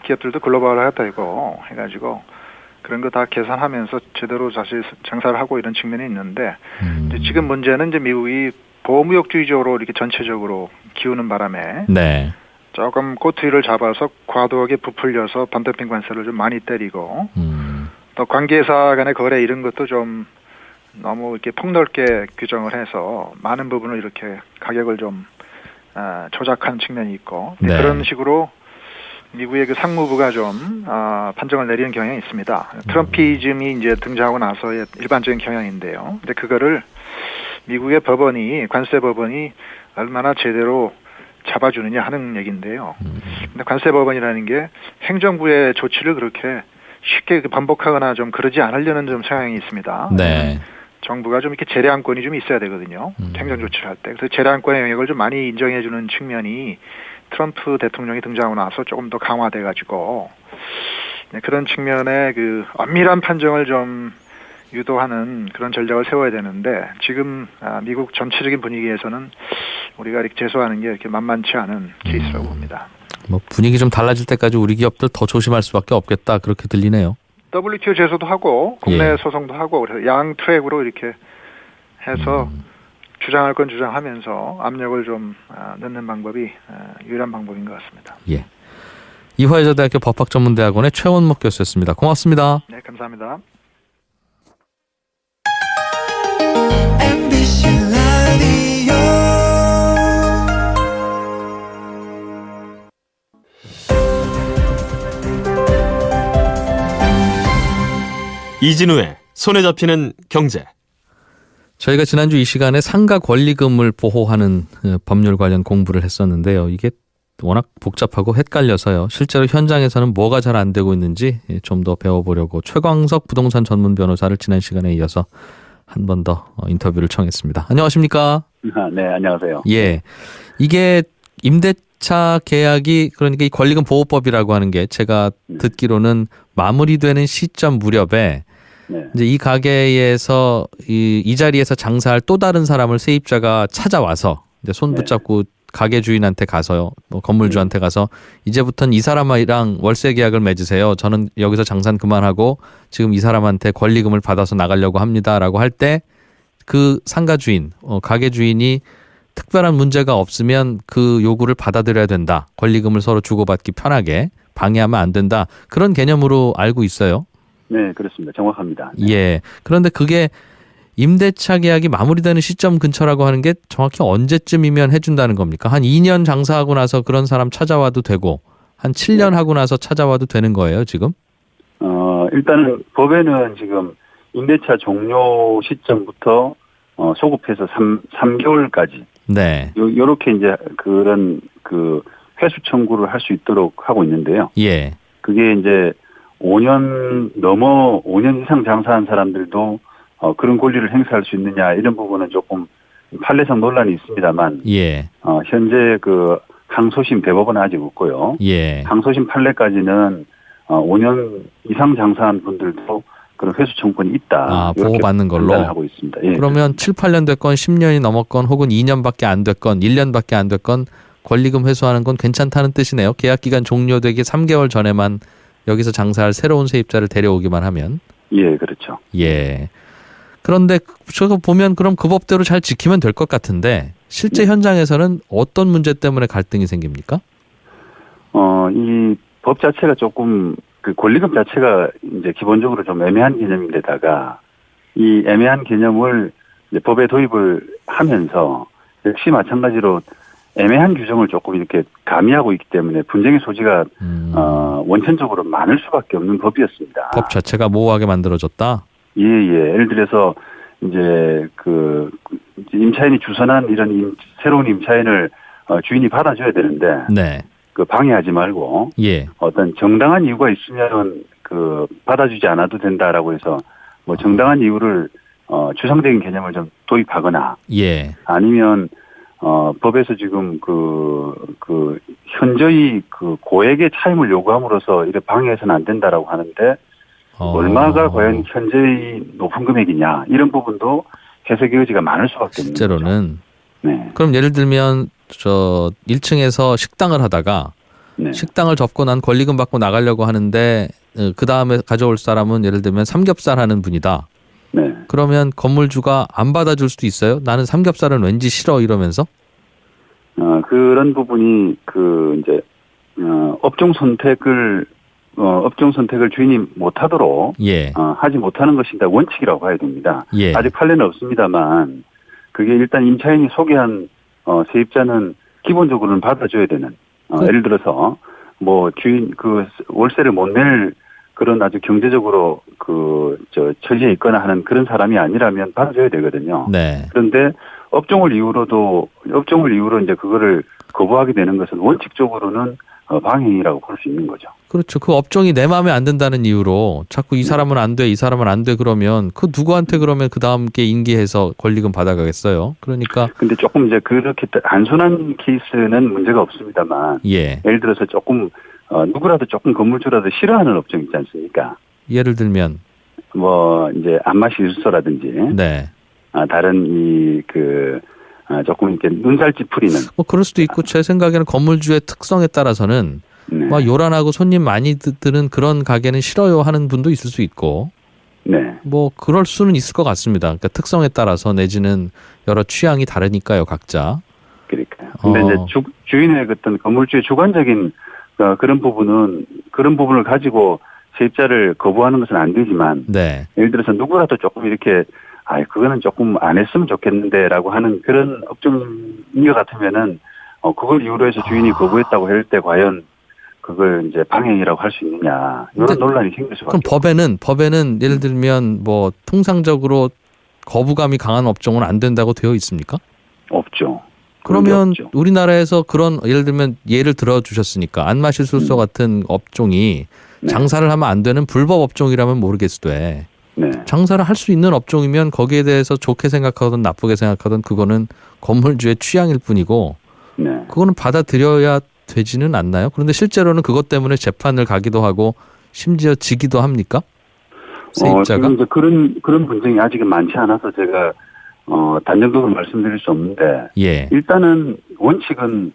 기업들도 글로벌화되고 해가지고 그런 거 다 계산하면서 제대로 사실 장사를 하고 이런 측면이 있는데, 이제 지금 문제는 이제 미국이 보호무역주의적으로 이렇게 전체적으로 기우는 바람에. 네. 조금 꼬투리를 잡아서 과도하게 부풀려서 반덤핑 관세를 좀 많이 때리고 또 관계사 간의 거래 이런 것도 좀 너무 이렇게 폭넓게 규정을 해서 많은 부분을 이렇게 가격을 좀 조작한 측면이 있고 네. 그런 식으로 미국의 그 상무부가 좀 판정을 내리는 경향이 있습니다. 트럼피즘이 이제 등장하고 나서의 일반적인 경향인데요. 근데 그거를 미국의 법원이 관세 법원이 얼마나 제대로 잡아주느냐 하는 얘기인데요. 근데 관세법원이라는 게 행정부의 조치를 그렇게 쉽게 번복하거나 좀 그러지 않으려는 좀 성향이 있습니다. 네. 정부가 좀 이렇게 재량권이 좀 있어야 되거든요. 행정 조치를 할 때. 그래서 재량권의 영역을 좀 많이 인정해주는 측면이 트럼프 대통령이 등장하고 나서 조금 더 강화돼가지고 그런 측면에 그 엄밀한 판정을 좀 유도하는 그런 전략을 세워야 되는데 지금 미국 전체적인 분위기에서는 우리가 이렇게 제소하는 게 이렇게 만만치 않은 케이스라고 봅니다. 뭐 분위기 좀 달라질 때까지 우리 기업들 더 조심할 수밖에 없겠다 그렇게 들리네요. WTO 제소도 하고 국내 소송도 하고 그래서 양 트랙으로 이렇게 해서 주장할 건 주장하면서 압력을 좀 넣는 방법이 유일한 방법인 것 같습니다. 예. 이화여자대학교 법학전문대학원의 최원목 교수였습니다. 고맙습니다. 네, 감사합니다. 이진우의 손에 잡히는 경제. 저희가 지난주 이 시간에 상가 권리금을 보호하는 법률 관련 공부를 했었는데요. 이게 워낙 복잡하고 헷갈려서요. 실제로 현장에서는 뭐가 잘 안 되고 있는지 좀 더 배워보려고 최광석 부동산 전문 변호사를 지난 시간에 이어서 한 번 더 인터뷰를 청했습니다. 안녕하십니까? 네, 안녕하세요. 예, 이게 임대차 계약이 그러니까 이 권리금 보호법이라고 하는 게 제가 듣기로는 마무리되는 시점 무렵에 이제 이 가게에서 이 자리에서 장사할 또 다른 사람을 세입자가 찾아와서 이제 손 붙잡고 가게 주인한테 가서요, 뭐 건물주한테 가서 이제부터는 이 사람이랑 월세 계약을 맺으세요. 저는 여기서 장사는 그만하고 지금 이 사람한테 권리금을 받아서 나가려고 합니다라고 할 때 그 상가 주인, 가게 주인이 특별한 문제가 없으면 그 요구를 받아들여야 된다. 권리금을 서로 주고받기 편하게 방해하면 안 된다. 그런 개념으로 알고 있어요. 네, 그렇습니다. 정확합니다. 네. 예. 그런데 그게 임대차 계약이 마무리되는 시점 근처라고 하는 게 정확히 언제쯤이면 해준다는 겁니까? 한 2년 장사하고 나서 그런 사람 찾아와도 되고 한 7년 하고 나서 찾아와도 되는 거예요, 지금? 일단은 법에는 지금 임대차 종료 시점부터 소급해서 3개월까지. 네. 요렇게 이제 그런 그 회수 청구를 할 수 있도록 하고 있는데요. 예. 그게 이제 5년 이상 장사한 사람들도 그런 권리를 행사할 수 있느냐 이런 부분은 조금 판례상 논란이 있습니다만, 예. 현재 그 항소심 대법원은 아직 없고요. 예. 항소심 판례까지는 5년 이상 장사한 분들도 그런 회수 청구권이 있다. 보호받는 걸로 하고 있습니다. 예, 그러면 그렇습니다. 7, 8년 됐건 10년이 넘었건 혹은 2년밖에 안 됐건 1년밖에 안 됐건 권리금 회수하는 건 괜찮다는 뜻이네요. 계약 기간 종료되기 3개월 전에만 여기서 장사할 새로운 세입자를 데려오기만 하면. 예, 그렇죠. 예. 그런데 저거 보면 그럼 그 법대로 잘 지키면 될 것 같은데 실제 현장에서는 어떤 문제 때문에 갈등이 생깁니까? 이 법 자체가 조금 그 권리금 자체가 이제 기본적으로 좀 애매한 개념인데다가 이 애매한 개념을 이제 법에 도입을 하면서 역시 마찬가지로 애매한 규정을 조금 이렇게 가미하고 있기 때문에 분쟁의 소지가 원천적으로 많을 수밖에 없는 법이었습니다. 법 자체가 모호하게 만들어졌다? 예. 예를 들어서 이제 그 임차인이 주선한 이런 새로운 임차인을 주인이 받아줘야 되는데 네. 그 방해하지 말고 예. 어떤 정당한 이유가 있으면 그 받아주지 않아도 된다라고 해서 뭐 정당한 이유를 추상적인 개념을 좀 도입하거나 예. 아니면 법에서 지금 그 현저히 그 고액의 차임을 요구함으로써 이렇게 방해해서는 안 된다라고 하는데 얼마가 과연 현재의 높은 금액이냐 이런 부분도 해석의 여지가 많을 수밖에 없는 실제로는. 네. 그럼 예를 들면 저 1층에서 식당을 하다가 네. 식당을 접고 난 권리금 받고 나가려고 하는데 그 다음에 가져올 사람은 예를 들면 삼겹살 하는 분이다. 네. 그러면 건물주가 안 받아줄 수도 있어요? 나는 삼겹살은 왠지 싫어 이러면서? 그런 부분이 그 이제 업종 선택을 주인이 못하도록 예. 하지 못하는 것이 일단 원칙이라고 봐야 됩니다. 예. 아직 판례는 없습니다만 그게 일단 임차인이 소개한 세입자는 기본적으로는 받아줘야 되는 예를 들어서 뭐 주인 그 월세를 못 낼 그런 아주 경제적으로 처지에 있거나 하는 그런 사람이 아니라면 받아줘야 되거든요. 네. 그런데 업종을 이유로 이제 그거를 거부하게 되는 것은 원칙적으로는 방해라고 볼 수 있는 거죠. 그렇죠. 그 업종이 내 마음에 안 든다는 이유로 자꾸 이 사람은 안 돼, 이 사람은 안 돼 그러면 그 누구한테 그러면 그 다음 게 인계해서 권리금 받아가겠어요. 그러니까. 근데 조금 이제 그렇게 단순한 케이스는 문제가 없습니다만. 예. 예를 들어서 조금 누구라도 조금 건물주라도 싫어하는 업종 있지 않습니까? 예를 들면 뭐 이제 안마시술소라든지. 네. 다른 조금 이렇게 눈살 찌푸리는. 뭐 그럴 수도 있고 제 생각에는 건물주의 특성에 따라서는 네. 막 요란하고 손님 많이 드는 그런 가게는 싫어요 하는 분도 있을 수 있고. 네. 뭐 그럴 수는 있을 것 같습니다. 그러니까 특성에 따라서 내지는 여러 취향이 다르니까요, 각자. 그러니까요. 근데 이제 주인의 어떤 건물주의 주관적인 그런 부분을 가지고 세입자를 거부하는 것은 안 되지만. 네. 예를 들어서 누구라도 조금 이렇게 그거는 조금 안 했으면 좋겠는데라고 하는 그런 업종인 것 같으면은 그걸 이유로 해서 주인이 거부했다고 할 때 과연 그걸 이제 방해라고 할 수 있느냐 이런 논란이 생길 수밖에. 그럼 법에는 예를 들면 뭐 통상적으로 거부감이 강한 업종은 안 된다고 되어 있습니까? 없죠. 그러면 없죠. 우리나라에서 그런 예를 들면 예를 들어 주셨으니까 안마시술소 같은 업종이 네. 장사를 하면 안 되는 불법 업종이라면 모르겠으되 네. 장사를 할 수 있는 업종이면 거기에 대해서 좋게 생각하든 나쁘게 생각하든 그거는 건물주의 취향일 뿐이고 네. 그거는 받아들여야 되지는 않나요? 그런데 실제로는 그것 때문에 재판을 가기도 하고 심지어 지기도 합니까? 세입자가? 지금 이제 그런 분쟁이 아직은 많지 않아서 제가 단정적으로 말씀드릴 수 없는데 예. 일단은 원칙은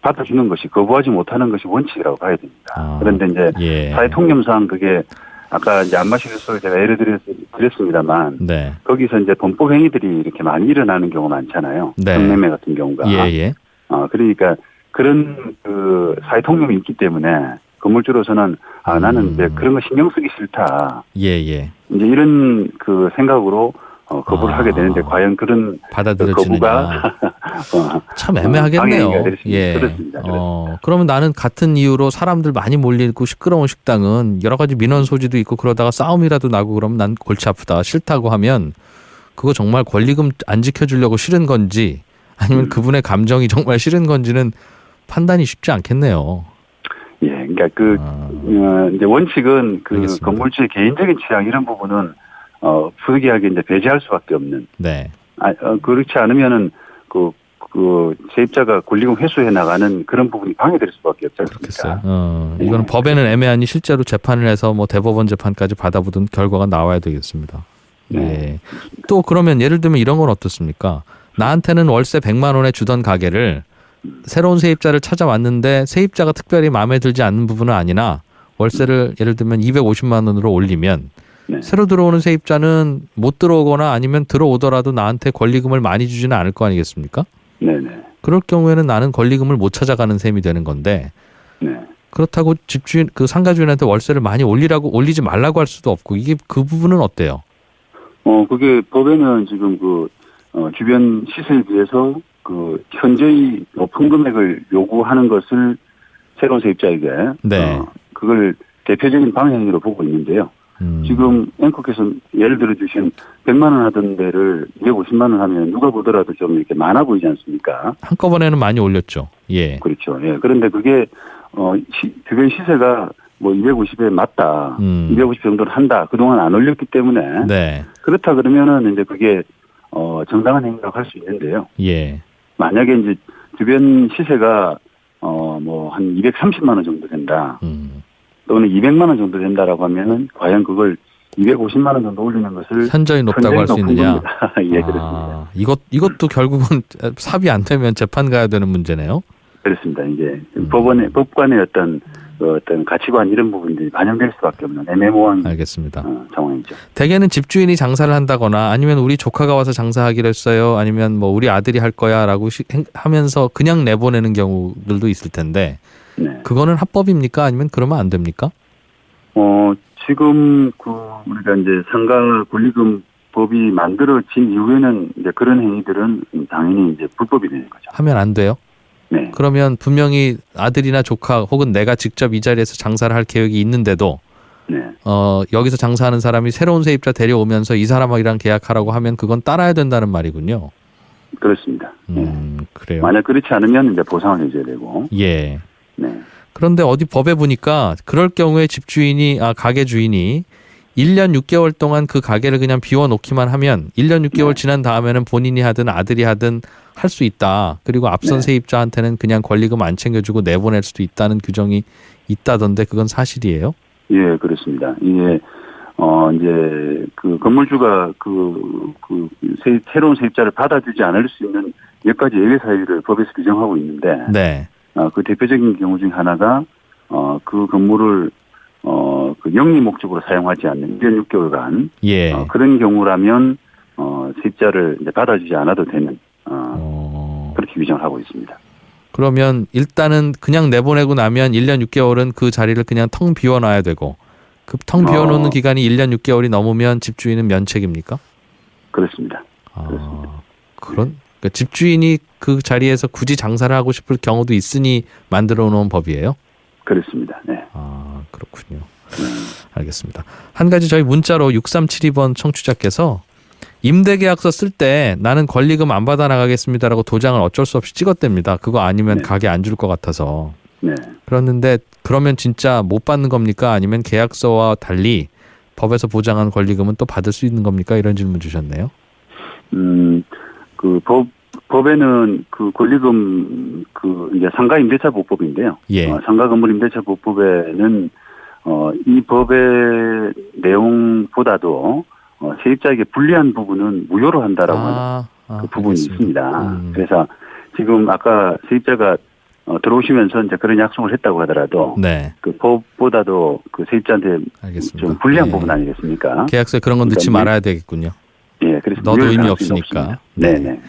받아주는 것이 거부하지 못하는 것이 원칙이라고 봐야 됩니다. 그런데 이제 예. 사회 통념상 그게 아까 이제 안마시술소를 제가 예를 드렸습니다만 네. 거기서 이제 범법 행위들이 이렇게 많이 일어나는 경우가 많잖아요. 네. 성매매 같은 경우가. 예. 그러니까 그런 사회 통념이 있기 때문에 건물주로서는 나는 이제 그런 거 신경 쓰기 싫다. 예. 이제 이런 생각으로 거부를 하게 되는데 과연 그런 받아들여지느냐. 거부가 참 애매하겠네요. 예. 그렇습니다. 그러면 나는 같은 이유로 사람들 많이 몰리고 시끄러운 식당은 여러 가지 민원 소지도 있고 그러다가 싸움이라도 나고 그러면 난 골치 아프다 싫다고 하면 그거 정말 권리금 안 지켜주려고 싫은 건지 아니면 그분의 감정이 정말 싫은 건지는 판단이 쉽지 않겠네요. 예, 그러니까 이제 원칙은 알겠습니다. 건물주의 개인적인 취향 이런 부분은 부득이하게 이제 배제할 수밖에 없는. 네. 그렇지 않으면은 세입자가 권리금 회수해 나가는 그런 부분이 방해될 수밖에 없지 않습니까? 그렇겠어요. 이거는 법에는 애매하니 실제로 재판을 해서 뭐 대법원 재판까지 받아보던 결과가 나와야 되겠습니다. 네. 예. 또 그러면 예를 들면 이런 건 어떻습니까? 나한테는 월세 100만 원에 주던 가게를 새로운 세입자를 찾아왔는데 세입자가 특별히 마음에 들지 않는 부분은 아니나 월세를 예를 들면 250만 원으로 올리면 네. 새로 들어오는 세입자는 못 들어오거나 아니면 들어오더라도 나한테 권리금을 많이 주지는 않을 거 아니겠습니까? 네네. 그럴 경우에는 나는 권리금을 못 찾아가는 셈이 되는 건데 네. 그렇다고 집주인 상가주인한테 월세를 많이 올리지 말라고 할 수도 없고 이게 그 부분은 어때요? 그게 법에는 지금 주변 시세에 비해서 현저히 높은 금액을 요구하는 것을 새로운 세입자에게 네. 그걸 대표적인 방향으로 보고 있는데요. 지금 앵커께서 예를 들어 주신 100만 원 하던 데를 250만 원 하면 누가 보더라도 좀 이렇게 많아 보이지 않습니까? 한꺼번에는 많이 올렸죠. 예. 그렇죠. 예. 그런데 그게 주변 시세가 뭐 250에 맞다. 250 정도는 한다. 그동안 안 올렸기 때문에. 네. 그렇다 그러면은 이제 그게 정당한 행위라고 할 수 있는데요. 예. 만약에 이제 주변 시세가 뭐 한 230만 원 정도 된다. 또는 200만 원 정도 된다라고 하면은 과연 그걸 250만 원 정도 올리는 것을 현저히 높다고 할 수 있느냐? 예, 그렇습니다. 이것도 결국은 삽이 안 되면 재판 가야 되는 문제네요. 그렇습니다. 이제 법관의 어떤 가치관 이런 부분들이 반영될 수밖에 없는 애매모호한 알겠습니다. 상황이죠. 대개는 집주인이 장사를 한다거나 아니면 우리 조카가 와서 장사하기로 했어요. 아니면 뭐 우리 아들이 할 거야라고 하면서 그냥 내보내는 경우들도 있을 텐데 네. 그거는 합법입니까? 아니면 그러면 안 됩니까? 지금 우리가 이제 상가 권리금 법이 만들어진 이후에는 이제 그런 행위들은 당연히 이제 불법이 되는 거죠. 하면 안 돼요? 네. 그러면 분명히 아들이나 조카 혹은 내가 직접 이 자리에서 장사를 할 계획이 있는데도 네. 여기서 장사하는 사람이 새로운 세입자 데려오면서 이 사람이랑 계약하라고 하면 그건 따라야 된다는 말이군요. 그렇습니다. 그래요. 만약 그렇지 않으면 이제 보상을 해줘야 되고. 예. 네. 그런데 어디 법에 보니까 그럴 경우에 집주인이 가게 주인이 1년 6개월 동안 그 가게를 그냥 비워놓기만 하면 1년 6개월 지난 다음에는 본인이 하든 아들이 하든 할 수 있다. 그리고 앞선 세입자한테는 그냥 권리금 안 챙겨주고 내보낼 수도 있다는 규정이 있다던데 그건 사실이에요? 예, 그렇습니다. 이게 이제 그 건물주가 새로운 세입자를 받아주지 않을 수 있는 몇 가지 예외 사유를 법에서 규정하고 있는데, 네. 그 대표적인 경우 중 하나가 그 건물을 그 영리 목적으로 사용하지 않는 1년 6개월간 그런 경우라면 세입자를 이제 받아주지 않아도 되는 그렇게 규정을 하고 있습니다. 그러면 일단은 그냥 내보내고 나면 1년 6개월은 그 자리를 그냥 텅 비워놔야 되고 그 텅 비워놓는 기간이 1년 6개월이 넘으면 집주인은 면책입니까? 그렇습니다. 그렇습니다. 그러니까 집주인이 그 자리에서 굳이 장사를 하고 싶을 경우도 있으니 만들어 놓은 법이에요? 그렇습니다. 네. 그렇군요. 알겠습니다. 한 가지 저희 문자로 6372번 청취자께서 임대계약서 쓸 때 나는 권리금 안 받아 나가겠습니다라고 도장을 어쩔 수 없이 찍었답니다. 그거 아니면 가게 안 줄 것 같아서. 네. 그런데 그러면 진짜 못 받는 겁니까? 아니면 계약서와 달리 법에서 보장한 권리금은 또 받을 수 있는 겁니까? 이런 질문 주셨네요. 그 법에는 그 권리금 이제 상가 임대차 보법인데요. 상가 건물 임대차 보법에는 이 법의 내용보다도 세입자에게 불리한 부분은 무효로 한다라고 하는 그 부분이 있습니다. 그래서 지금 아까 세입자가 들어오시면서 이제 그런 약속을 했다고 하더라도 그 법보다도 그 세입자한테 좀 불리한 부분 아니겠습니까? 계약서에 그런 건 넣지 말아야 되겠군요. 예, 그래서 너도 의미 없으니까. 네네.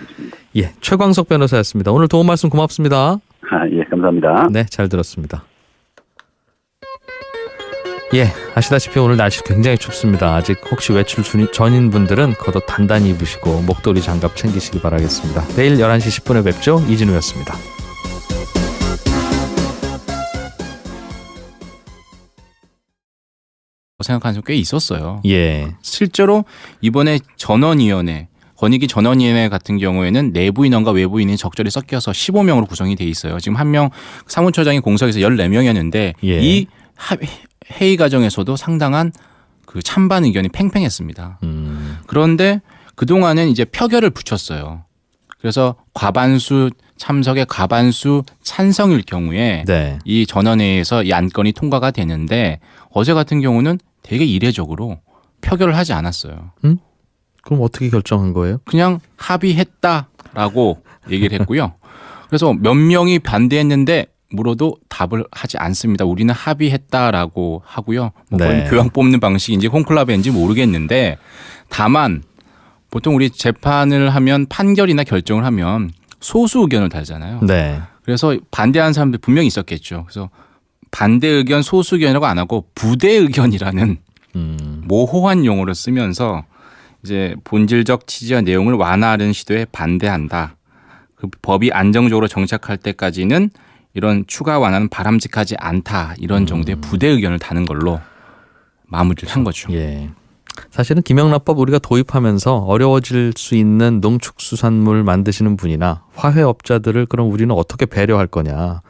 예, 최광석 변호사였습니다. 오늘 도움 말씀 고맙습니다. 예, 감사합니다. 네, 잘 들었습니다. 예, 아시다시피 오늘 날씨 굉장히 춥습니다. 아직 혹시 외출 전인 분들은 겉옷 단단히 입으시고 목도리 장갑 챙기시기 바라겠습니다. 내일 11시 10분에 뵙죠. 이진우였습니다. 생각하는 사람 꽤 있었어요. 예. 실제로 이번에 전원위원회, 권익위 전원위원회 같은 경우에는 내부 인원과 외부 인원이 적절히 섞여서 15명으로 구성이 돼 있어요. 지금 한 명 사무처장이 공석에서 14명이었는데 이 회의 과정에서도 상당한 그 찬반 의견이 팽팽했습니다. 그런데 그동안은 이제 표결을 붙였어요. 그래서 과반수 참석의 과반수 찬성일 경우에 이 전원회의에서 이 안건이 통과가 되는데 어제 같은 경우는 되게 이례적으로 표결을 하지 않았어요. 그럼 어떻게 결정한 거예요? 그냥 합의했다라고 얘기를 했고요. 그래서 몇 명이 반대했는데 물어도 답을 하지 않습니다. 우리는 합의했다라고 하고요. 교양 뽑는 방식인지 콘클라베인지 모르겠는데 다만 보통 우리 재판을 하면 판결이나 결정을 하면 소수 의견을 달잖아요. 그래서 반대하는 사람들 분명히 있었겠죠. 그래서 반대 의견, 소수 의견이라고 안 하고 부대 의견이라는 모호한 용어를 쓰면서 이제 본질적 취지와 내용을 완화하는 시도에 반대한다. 그 법이 안정적으로 정착할 때까지는 이런 추가 완화는 바람직하지 않다. 이런 정도의 부대 의견을 다는 걸로 마무리를 한 거죠. 예. 사실은 김영란법 우리가 도입하면서 어려워질 수 있는 농축수산물 만드시는 분이나 화훼업자들을 그럼 우리는 어떻게 배려할 거냐.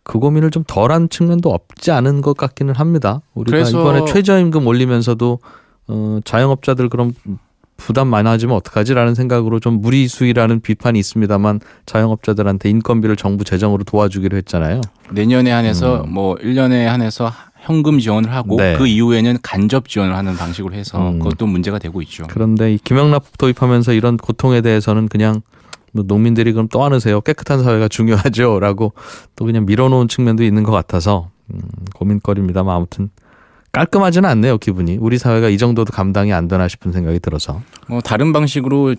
그 고민을 좀 덜한 측면도 없지 않은 것 같기는 합니다. 우리가 이번에 최저임금 올리면서도 자영업자들 그럼 부담 많이 하지면 어떡하지라는 생각으로 좀 무리수의라는 비판이 있습니다만 자영업자들한테 인건비를 정부 재정으로 도와주기로 했잖아요. 내년에 한해서 1년에 한해서 현금 지원을 하고 그 이후에는 간접 지원을 하는 방식으로 해서 그것도 문제가 되고 있죠. 그런데 이 김영란법 도입하면서 이런 고통에 대해서는 그냥 농민들이 그럼 떠안으세요. 깨끗한 사회가 중요하죠. 라고 또 그냥 밀어놓은 측면도 있는 것 같아서 고민거리입니다만 아무튼 깔끔하지는 않네요. 기분이. 우리 사회가 이 정도도 감당이 안 되나 싶은 생각이 들어서. 다른 방식으로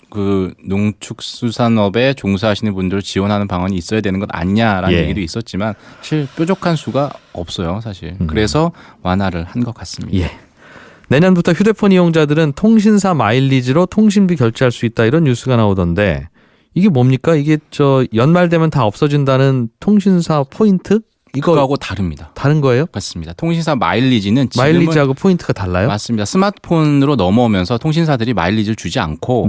그 농축수산업에 종사하시는 분들을 지원하는 방안이 있어야 되는 것 아니냐라는 얘기도 있었지만 사실 뾰족한 수가 없어요. 사실. 그래서 완화를 한 것 같습니다. 예. 내년부터 휴대폰 이용자들은 통신사 마일리지로 통신비 결제할 수 있다 이런 뉴스가 나오던데 이게 뭡니까? 이게 연말 되면 다 없어진다는 통신사 포인트? 이거하고 다릅니다. 다른 거예요? 맞습니다. 통신사 마일리지는 마일리지하고 포인트가 달라요? 맞습니다. 스마트폰으로 넘어오면서 통신사들이 마일리지를 주지 않고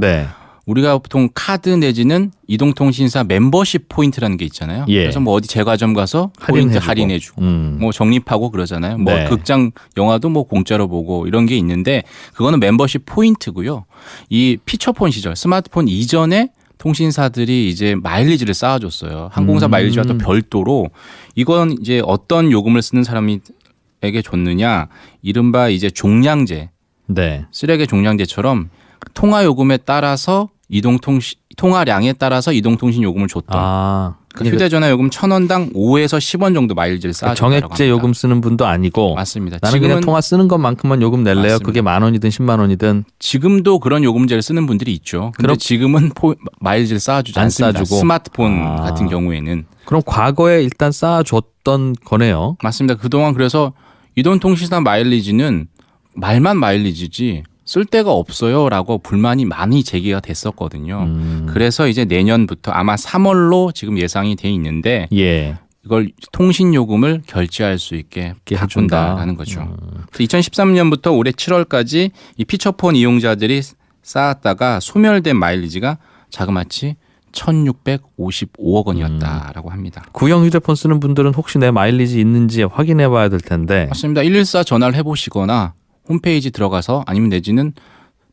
우리가 보통 카드 내지는 이동통신사 멤버십 포인트라는 게 있잖아요. 예. 그래서 뭐 어디 제과점 가서 포인트 할인해주고 뭐 적립하고 그러잖아요. 뭐 네. 극장 영화도 뭐 공짜로 보고 이런 게 있는데 그거는 멤버십 포인트고요. 이 피처폰 시절 스마트폰 이전에 통신사들이 이제 마일리지를 쌓아줬어요. 항공사 마일리지와 또 별도로 이건 이제 어떤 요금을 쓰는 사람에게 줬느냐, 이른바 이제 종량제, 네. 쓰레기 종량제처럼 통화 요금에 따라서 통화량에 따라서 이동통신 요금을 줬던. 그러니까 휴대전화 요금 1,000원당 5에서 10원 정도 마일리지를 쌓아준다고 합니다. 정액제 요금 쓰는 분도 아니고 맞습니다. 나는 지금은 그냥 통화 쓰는 것만큼만 요금 낼래요. 맞습니다. 그게 10,000원이든 10만 원이든. 지금도 그런 요금제를 쓰는 분들이 있죠. 그런데 지금은 마일리지를 쌓아주지 안 않습니다. 쌓아주고. 스마트폰 같은 경우에는. 그럼 과거에 일단 쌓아줬던 거네요. 맞습니다. 그동안 그래서 이동통신사 마일리지는 말만 마일리지지 쓸 데가 없어요라고 불만이 많이 제기가 됐었거든요. 그래서 이제 내년부터 아마 3월로 지금 예상이 돼 있는데 예. 이걸 통신 요금을 결제할 수 있게 바꾼다라는 거죠. 2013년부터 올해 7월까지 이 피처폰 이용자들이 쌓았다가 소멸된 마일리지가 자그마치 1,655억 원이었다라고 합니다. 구형 휴대폰 쓰는 분들은 혹시 내 마일리지 있는지 확인해 봐야 될 텐데. 맞습니다. 114 전화를 해보시거나 홈페이지 들어가서 아니면 내지는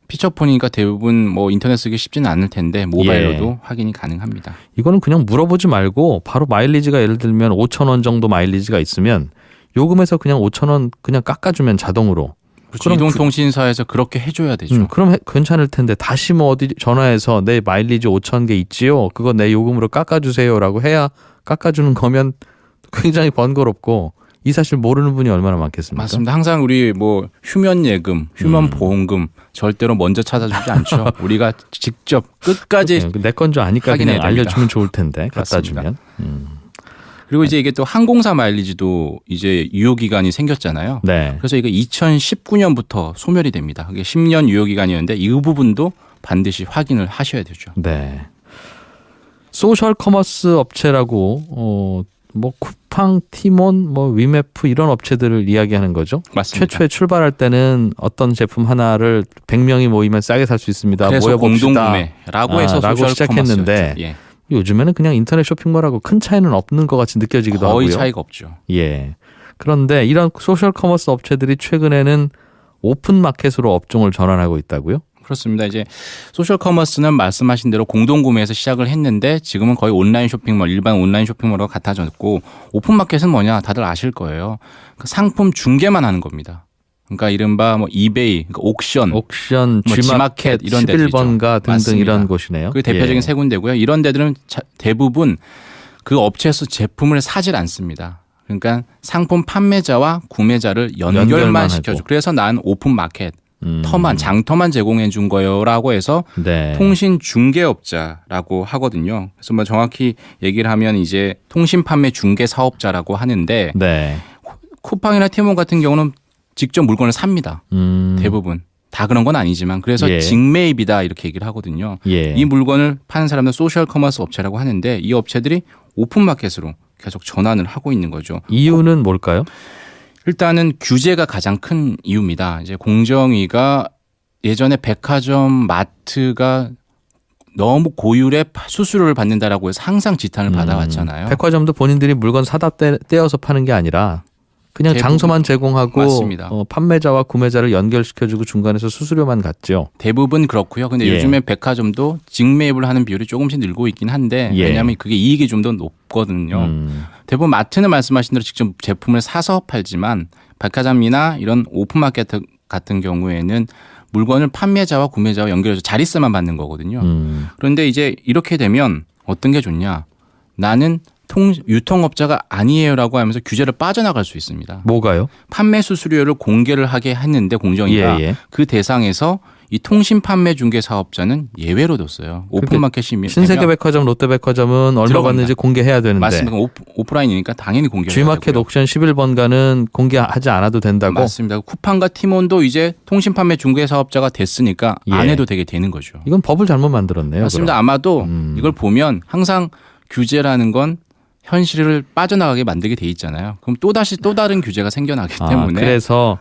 피처폰이니까 대부분 뭐 인터넷 쓰기 쉽지는 않을 텐데 모바일로도 확인이 가능합니다. 이거는 그냥 물어보지 말고 바로 마일리지가 예를 들면 5,000원 정도 마일리지가 있으면 요금에서 그냥 5,000원 그냥 깎아주면 자동으로. 그렇죠. 이동통신사에서 그렇게 해줘야 되죠. 그럼 괜찮을 텐데 다시 뭐 어디 전화해서 내 마일리지 5,000개 있지요. 그거 내 요금으로 깎아주세요라고 해야 깎아주는 거면 굉장히 번거롭고 이 사실 모르는 분이 얼마나 많겠습니까? 맞습니다. 항상 우리 뭐 휴면 예금, 휴면 보험금 절대로 먼저 찾아주지 않죠. 우리가 직접 끝까지 내 건 줄 아니까 그냥 알려주면 좋을 텐데 갖다 맞습니다. 주면. 그리고 이제 이게 또 항공사 마일리지도 이제 유효 기간이 생겼잖아요. 네. 그래서 이게 2019년부터 소멸이 됩니다. 그게 10년 유효 기간이었는데 이 부분도 반드시 확인을 하셔야 되죠. 네. 소셜 커머스 업체라고 뭐 쿠팡, 티몬, 뭐 위메프 이런 업체들을 이야기하는 거죠. 맞습니다. 최초에 출발할 때는 어떤 제품 하나를 100명이 모이면 싸게 살 수 있습니다. 그래서 모여봅시다. 공동구매라고 해서 라고 소셜 시작했는데 커머스였죠. 예. 요즘에는 그냥 인터넷 쇼핑몰하고 큰 차이는 없는 것 같이 느껴지기도 거의 하고요. 차이가 없죠. 예. 그런데 이런 소셜 커머스 업체들이 최근에는 오픈 마켓으로 업종을 전환하고 있다고요? 그렇습니다. 이제 소셜 커머스는 말씀하신 대로 공동구매에서 시작을 했는데 지금은 거의 온라인 쇼핑몰, 일반 온라인 쇼핑몰과 같아졌고 오픈마켓은 뭐냐 다들 아실 거예요. 그 상품 중개만 하는 겁니다. 그러니까 이른바 뭐 이베이, 그러니까 옥션, 뭐 G마켓 이런 데들이죠. 11번가 등등 맞습니다. 이런 곳이네요. 그 대표적인 예. 세 군데고요. 이런 데들은 대부분 그 업체에서 제품을 사질 않습니다. 그러니까 상품 판매자와 구매자를 연결만 시켜줘. 그래서 난 오픈마켓. 장터만 제공해 준 거요라고 해서 네. 통신 중개업자라고 하거든요. 그래서 뭐 정확히 얘기를 하면 이제 통신 판매 중개 사업자라고 하는데 네. 쿠팡이나 티몬 같은 경우는 직접 물건을 삽니다. 대부분 다 그런 건 아니지만 그래서 예. 직매입이다 이렇게 얘기를 하거든요. 예. 이 물건을 파는 사람들 소셜 커머스 업체라고 하는데 이 업체들이 오픈마켓으로 계속 전환을 하고 있는 거죠. 이유는 뭘까요? 일단은 규제가 가장 큰 이유입니다. 이제 공정위가 예전에 백화점, 마트가 너무 고율의 수수료를 받는다라고 해서 항상 지탄을 받아왔잖아요. 백화점도 본인들이 물건 사다 떼어서 파는 게 아니라 그냥 장소만 제공하고 맞습니다. 판매자와 구매자를 연결시켜주고 중간에서 수수료만 갖죠. 대부분 그렇고요. 근데 예. 요즘에 백화점도 직매입을 하는 비율이 조금씩 늘고 있긴 한데 예. 왜냐하면 그게 이익이 좀 더 높거든요. 대부분 마트는 말씀하신 대로 직접 제품을 사서 팔지만 백화점이나 이런 오픈마켓 같은 경우에는 물건을 판매자와 구매자와 연결해서 자릿세만 받는 거거든요. 그런데 이제 이렇게 되면 어떤 게 좋냐. 나는 유통업자가 아니에요라고 하면서 규제를 빠져나갈 수 있습니다. 뭐가요? 판매 수수료를 공개를 하게 했는데 공정위가 예. 그 대상에서 이 통신 판매 중개 사업자는 예외로 뒀어요. 오픈마켓이 신세계백화점, 롯데백화점은 얼마 들어갑니다. 받는지 공개해야 되는데. 맞습니다. 오프라인이니까 당연히 공개해야 G마켓 되고요. 옥션 11번가는 공개하지 않아도 된다고? 맞습니다. 쿠팡과 티몬도 이제 통신 판매 중개 사업자가 됐으니까 안 예. 해도 되게 되는 거죠. 이건 법을 잘못 만들었네요. 맞습니다. 그럼. 아마도 이걸 보면 항상 규제라는 건 현실을 빠져나가게 만들게 돼 있잖아요. 그럼 또 다른 규제가 생겨나기 때문에 그래서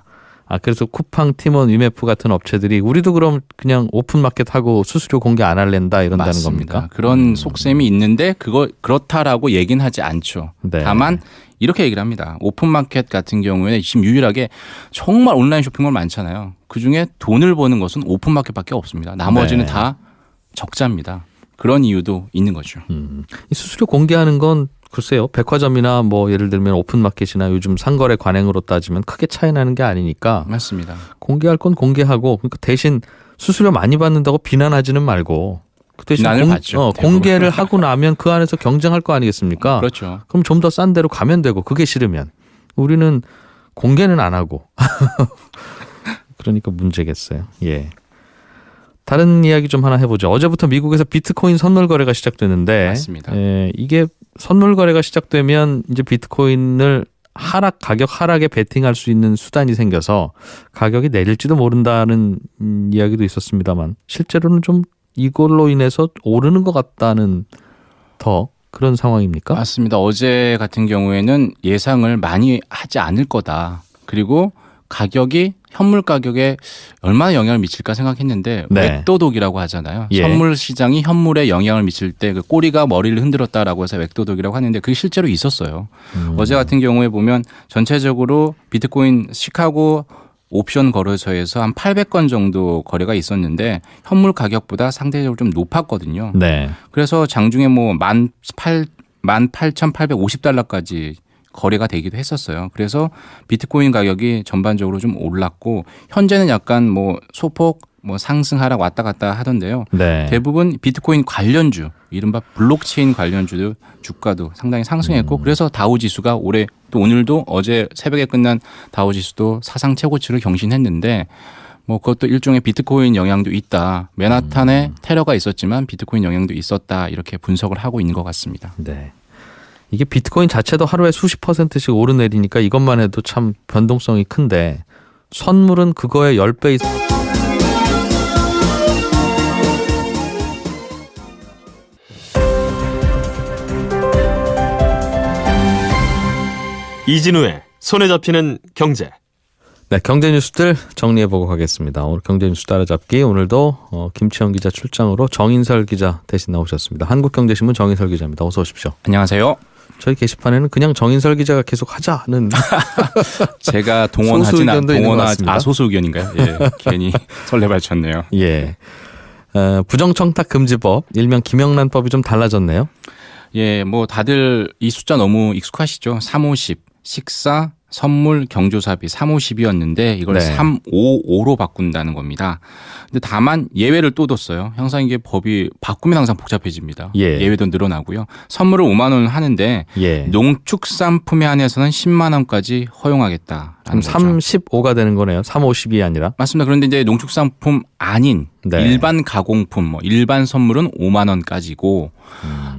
그래서 쿠팡, 티몬, 위메프 같은 업체들이 우리도 그럼 그냥 오픈마켓 하고 수수료 공개 안 할랜다 이런다는 맞습니다. 겁니까? 그런 속셈이 있는데 그렇다라고 얘기는 하지 않죠. 네. 다만 이렇게 얘기를 합니다. 오픈마켓 같은 경우에는 지금 유일하게 정말 온라인 쇼핑몰 많잖아요. 그중에 돈을 버는 것은 오픈마켓밖에 없습니다. 나머지는 네. 다 적자입니다. 그런 이유도 있는 거죠. 이 수수료 공개하는 건 글쎄요. 백화점이나 뭐 예를 들면 오픈마켓이나 요즘 상거래 관행으로 따지면 크게 차이 나는 게 아니니까 맞습니다. 공개할 건 공개하고 그러니까 대신 수수료 많이 받는다고 비난하지는 말고 그 대신 비난을 받죠, 공개를 하고 나면 그 안에서 경쟁할 거 아니겠습니까? 그렇죠. 그럼 좀 더 싼 데로 가면 되고 그게 싫으면 우리는 공개는 안 하고 그러니까 문제겠어요. 예. 다른 이야기 좀 하나 해보죠. 어제부터 미국에서 비트코인 선물 거래가 시작됐는데 맞습니다. 이게 선물 거래가 시작되면 이제 비트코인을 가격 하락에 베팅할 수 있는 수단이 생겨서 가격이 내릴지도 모른다는 이야기도 있었습니다만 실제로는 좀 이걸로 인해서 오르는 것 같다는 더 그런 상황입니까? 맞습니다. 어제 같은 경우에는 예상을 많이 하지 않을 거다. 그리고 가격이 현물 가격에 얼마나 영향을 미칠까 생각했는데 네. 웹도독이라고 하잖아요. 예. 선물 시장이 현물에 영향을 미칠 때 그 꼬리가 머리를 흔들었다라고 해서 웹도독이라고 하는데 그게 실제로 있었어요. 어제 같은 경우에 보면 전체적으로 비트코인 시카고 옵션 거래소에서 한 800건 정도 거래가 있었는데 현물 가격보다 상대적으로 좀 높았거든요. 네. 그래서 장중에 뭐 18,850달러까지 거래가 되기도 했었어요. 그래서 비트코인 가격이 전반적으로 좀 올랐고 현재는 약간 뭐 소폭 뭐 상승 하락 왔다 갔다 하던데요. 네. 대부분 비트코인 관련주, 이른바 블록체인 관련주도 주가도 상당히 상승했고 그래서 다우 지수가 올해 또 오늘도 어제 새벽에 끝난 다우 지수도 사상 최고치를 경신했는데 뭐 그것도 일종의 비트코인 영향도 있다. 맨하탄에 테러가 있었지만 비트코인 영향도 있었다. 이렇게 분석을 하고 있는 것 같습니다. 네. 이게 비트코인 자체도 하루에 수십 %씩 오르내리니까 이것만 해도 참 변동성이 큰데 선물은 그거의 10배 이상. 이진우의 손에 잡히는 경제. 네, 경제 뉴스들 정리해보고 가겠습니다. 오늘 경제 뉴스 따라잡기 오늘도 김치영 기자 출장으로 정인설 기자 대신 나오셨습니다. 한국경제신문 정인설 기자입니다. 어서 오십시오. 안녕하세요. 저희 게시판에는 그냥 정인설 기자가 계속 하자는 제가 소수 의견도 있는 것 같습니다. 소수 의견인가요? 예, 괜히 설레발쳤네요. 예. 부정청탁 금지법 일명 김영란법이 좀 달라졌네요. 예, 뭐 다들 이 숫자 너무 익숙하시죠? 350 식사 선물 경조사비 350이었는데 이걸 네. 355로 바꾼다는 겁니다. 근데 다만 예외를 또 뒀어요. 항상 이게 법이 바꾸면 항상 복잡해집니다. 예. 예외도 늘어나고요. 선물을 5만 원 하는데 예. 농축산품에 한해서는 10만 원까지 허용하겠다. 그럼 35가 되는 거네요. 350이 아니라. 맞습니다. 그런데 이제 농축산품 아닌 네. 일반 가공품, 뭐 일반 선물은 5만 원까지고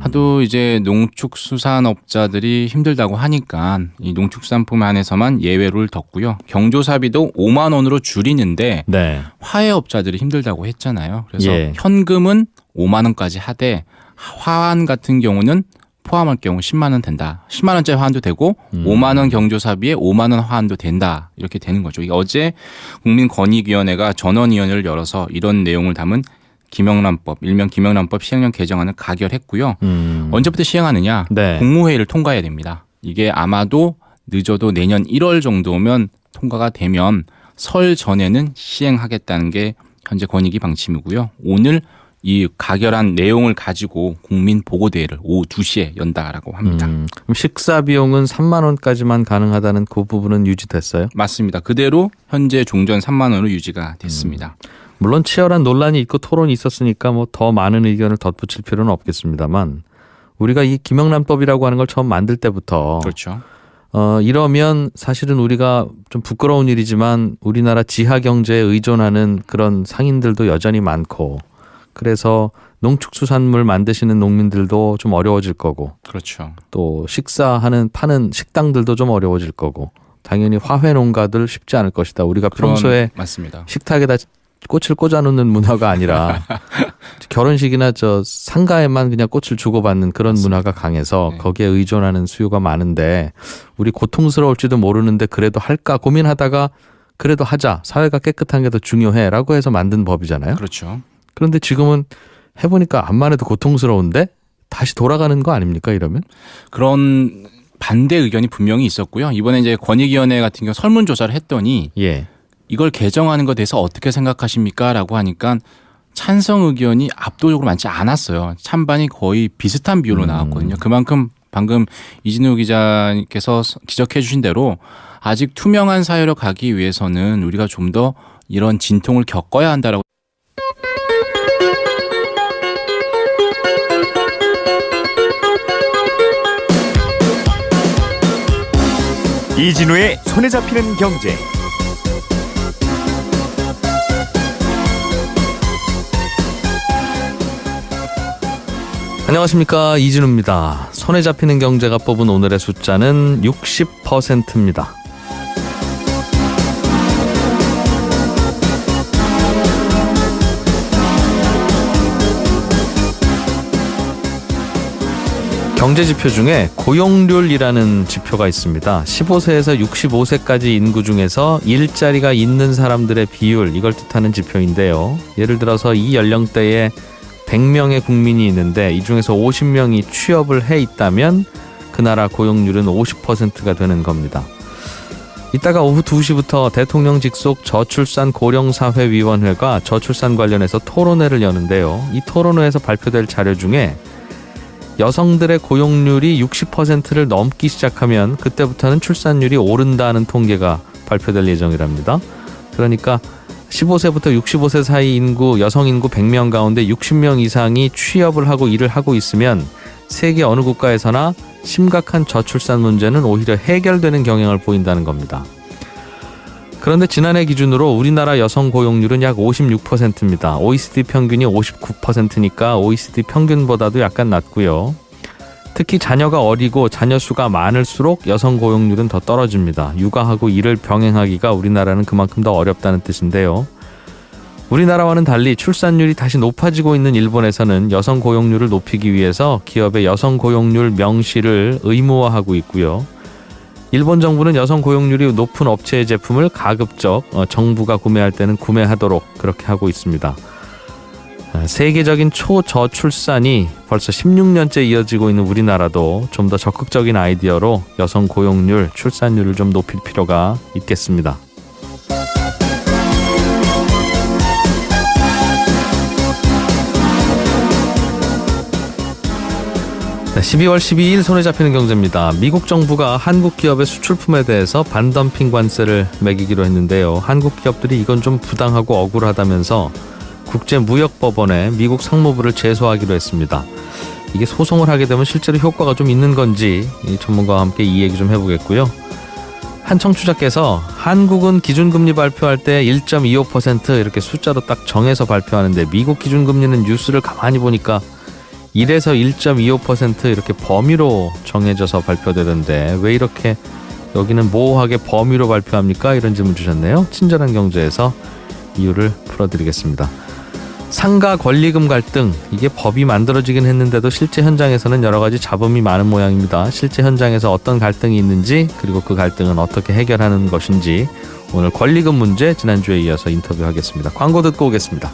하도 이제 농축수산업자들이 힘들다고 하니까 이 농축산품 안에서만 예외를 뒀고요. 경조사비도 5만 원으로 줄이는데 네. 화훼업자들이 힘들다고 했잖아요. 그래서 예. 현금은 5만 원까지 하되 화환 같은 경우는 포함할 경우 10만 원 된다. 10만 원짜리 화환도 되고 5만 원 경조사비에 5만 원 화환도 된다. 이렇게 되는 거죠. 이게 어제 국민권익위원회가 전원위원회를 열어서 이런 내용을 담은 김영란법, 일명 김영란법 시행령 개정안을 가결했고요. 언제부터 시행하느냐? 네. 국무회의를 통과해야 됩니다. 이게 아마도 늦어도 내년 1월 정도면 통과가 되면 설 전에는 시행하겠다는 게 현재 권익위 방침이고요. 오늘 이 가결한 내용을 가지고 국민 보고대회를 오후 2시에 연다라고 합니다. 그럼 식사 비용은 3만 원까지만 가능하다는 그 부분은 유지됐어요? 맞습니다. 그대로 현재 종전 3만 원으로 유지가 됐습니다. 물론 치열한 논란이 있고 토론이 있었으니까 뭐 더 많은 의견을 덧붙일 필요는 없겠습니다만 우리가 이 김영란법이라고 하는 걸 처음 만들 때부터 그렇죠. 이러면 사실은 우리가 좀 부끄러운 일이지만 우리나라 지하 경제에 의존하는 그런 상인들도 여전히 많고 그래서 농축수산물 만드시는 농민들도 좀 어려워질 거고 그렇죠. 또 파는 식당들도 좀 어려워질 거고 당연히 화훼 농가들 쉽지 않을 것이다. 우리가 평소에 맞습니다. 식탁에다 꽃을 꽂아놓는 문화가 아니라 결혼식이나 상가에만 그냥 꽃을 주고받는 그런 맞습니다. 문화가 강해서 네. 거기에 의존하는 수요가 많은데 우리 고통스러울지도 모르는데 그래도 할까 고민하다가 그래도 하자. 사회가 깨끗한 게 더 중요해라고 해서 만든 법이잖아요. 그렇죠. 그런데 지금은 해보니까 암만 해도 고통스러운데 다시 돌아가는 거 아닙니까 이러면? 그런 반대 의견이 분명히 있었고요. 이번에 이제 권익위원회 같은 경우 설문조사를 했더니 예. 이걸 개정하는 것에 대해서 어떻게 생각하십니까? 라고 하니까 찬성 의견이 압도적으로 많지 않았어요. 찬반이 거의 비슷한 비율로 나왔거든요. 그만큼 방금 이진우 기자님께서 지적해 주신 대로 아직 투명한 사회로 가기 위해서는 우리가 좀 더 이런 진통을 겪어야 한다라고. 이진우의 손에 잡히는 경제. 안녕하십니까, 이진우입니다. 손에 잡히는 경제가 뽑은 오늘의 숫자는 60%입니다. 경제지표 중에 고용률이라는 지표가 있습니다. 15세에서 65세까지 인구 중에서 일자리가 있는 사람들의 비율, 이걸 뜻하는 지표인데요. 예를 들어서 이 연령대에 100명의 국민이 있는데 이 중에서 50명이 취업을 해 있다면 그 나라 고용률은 50%가 되는 겁니다. 이따가 오후 2시부터 대통령 직속 저출산 고령사회위원회가 저출산 관련해서 토론회를 여는데요. 이 토론회에서 발표될 자료 중에 여성들의 고용률이 60%를 넘기 시작하면 그때부터는 출산율이 오른다는 통계가 발표될 예정이랍니다. 그러니까 15세부터 65세 사이 인구, 여성 인구 100명 가운데 60명 이상이 취업을 하고 일을 하고 있으면 세계 어느 국가에서나 심각한 저출산 문제는 오히려 해결되는 경향을 보인다는 겁니다. 그런데 지난해 기준으로 우리나라 여성 고용률은 약 56%입니다. OECD 평균이 59%니까 OECD 평균보다도 약간 낮고요. 특히 자녀가 어리고 자녀 수가 많을수록 여성 고용률은 더 떨어집니다. 육아하고 일을 병행하기가 우리나라는 그만큼 더 어렵다는 뜻인데요. 우리나라와는 달리 출산율이 다시 높아지고 있는 일본에서는 여성 고용률을 높이기 위해서 기업의 여성 고용률 명시를 의무화하고 있고요. 일본 정부는 여성 고용률이 높은 업체의 제품을 가급적 정부가 구매할 때는 구매하도록 그렇게 하고 있습니다. 세계적인 초저출산이 벌써 16년째 이어지고 있는 우리나라도 좀 더 적극적인 아이디어로 여성 고용률, 출산율을 좀 높일 필요가 있겠습니다. 12월 12일 손에 잡히는 경제입니다. 미국 정부가 한국 기업의 수출품에 대해서 반덤핑 관세를 매기기로 했는데요. 한국 기업들이 이건 좀 부당하고 억울하다면서 국제무역법원에 미국 상무부를 제소하기로 했습니다. 이게 소송을 하게 되면 실제로 효과가 좀 있는 건지 이 전문가와 함께 이 얘기 좀 해보겠고요. 한 청취자께서 한국은 기준금리 발표할 때 1.25% 이렇게 숫자로 딱 정해서 발표하는데 미국 기준금리는 뉴스를 가만히 보니까 1에서 1.25% 이렇게 범위로 정해져서 발표되던데 왜 이렇게 여기는 모호하게 범위로 발표합니까? 이런 질문 주셨네요. 친절한 경제에서 이유를 풀어드리겠습니다. 상가 권리금 갈등, 이게 법이 만들어지긴 했는데도 실제 현장에서는 여러 가지 잡음이 많은 모양입니다. 실제 현장에서 어떤 갈등이 있는지 그리고 그 갈등은 어떻게 해결하는 것인지 오늘 권리금 문제 지난주에 이어서 인터뷰하겠습니다. 광고 듣고 오겠습니다.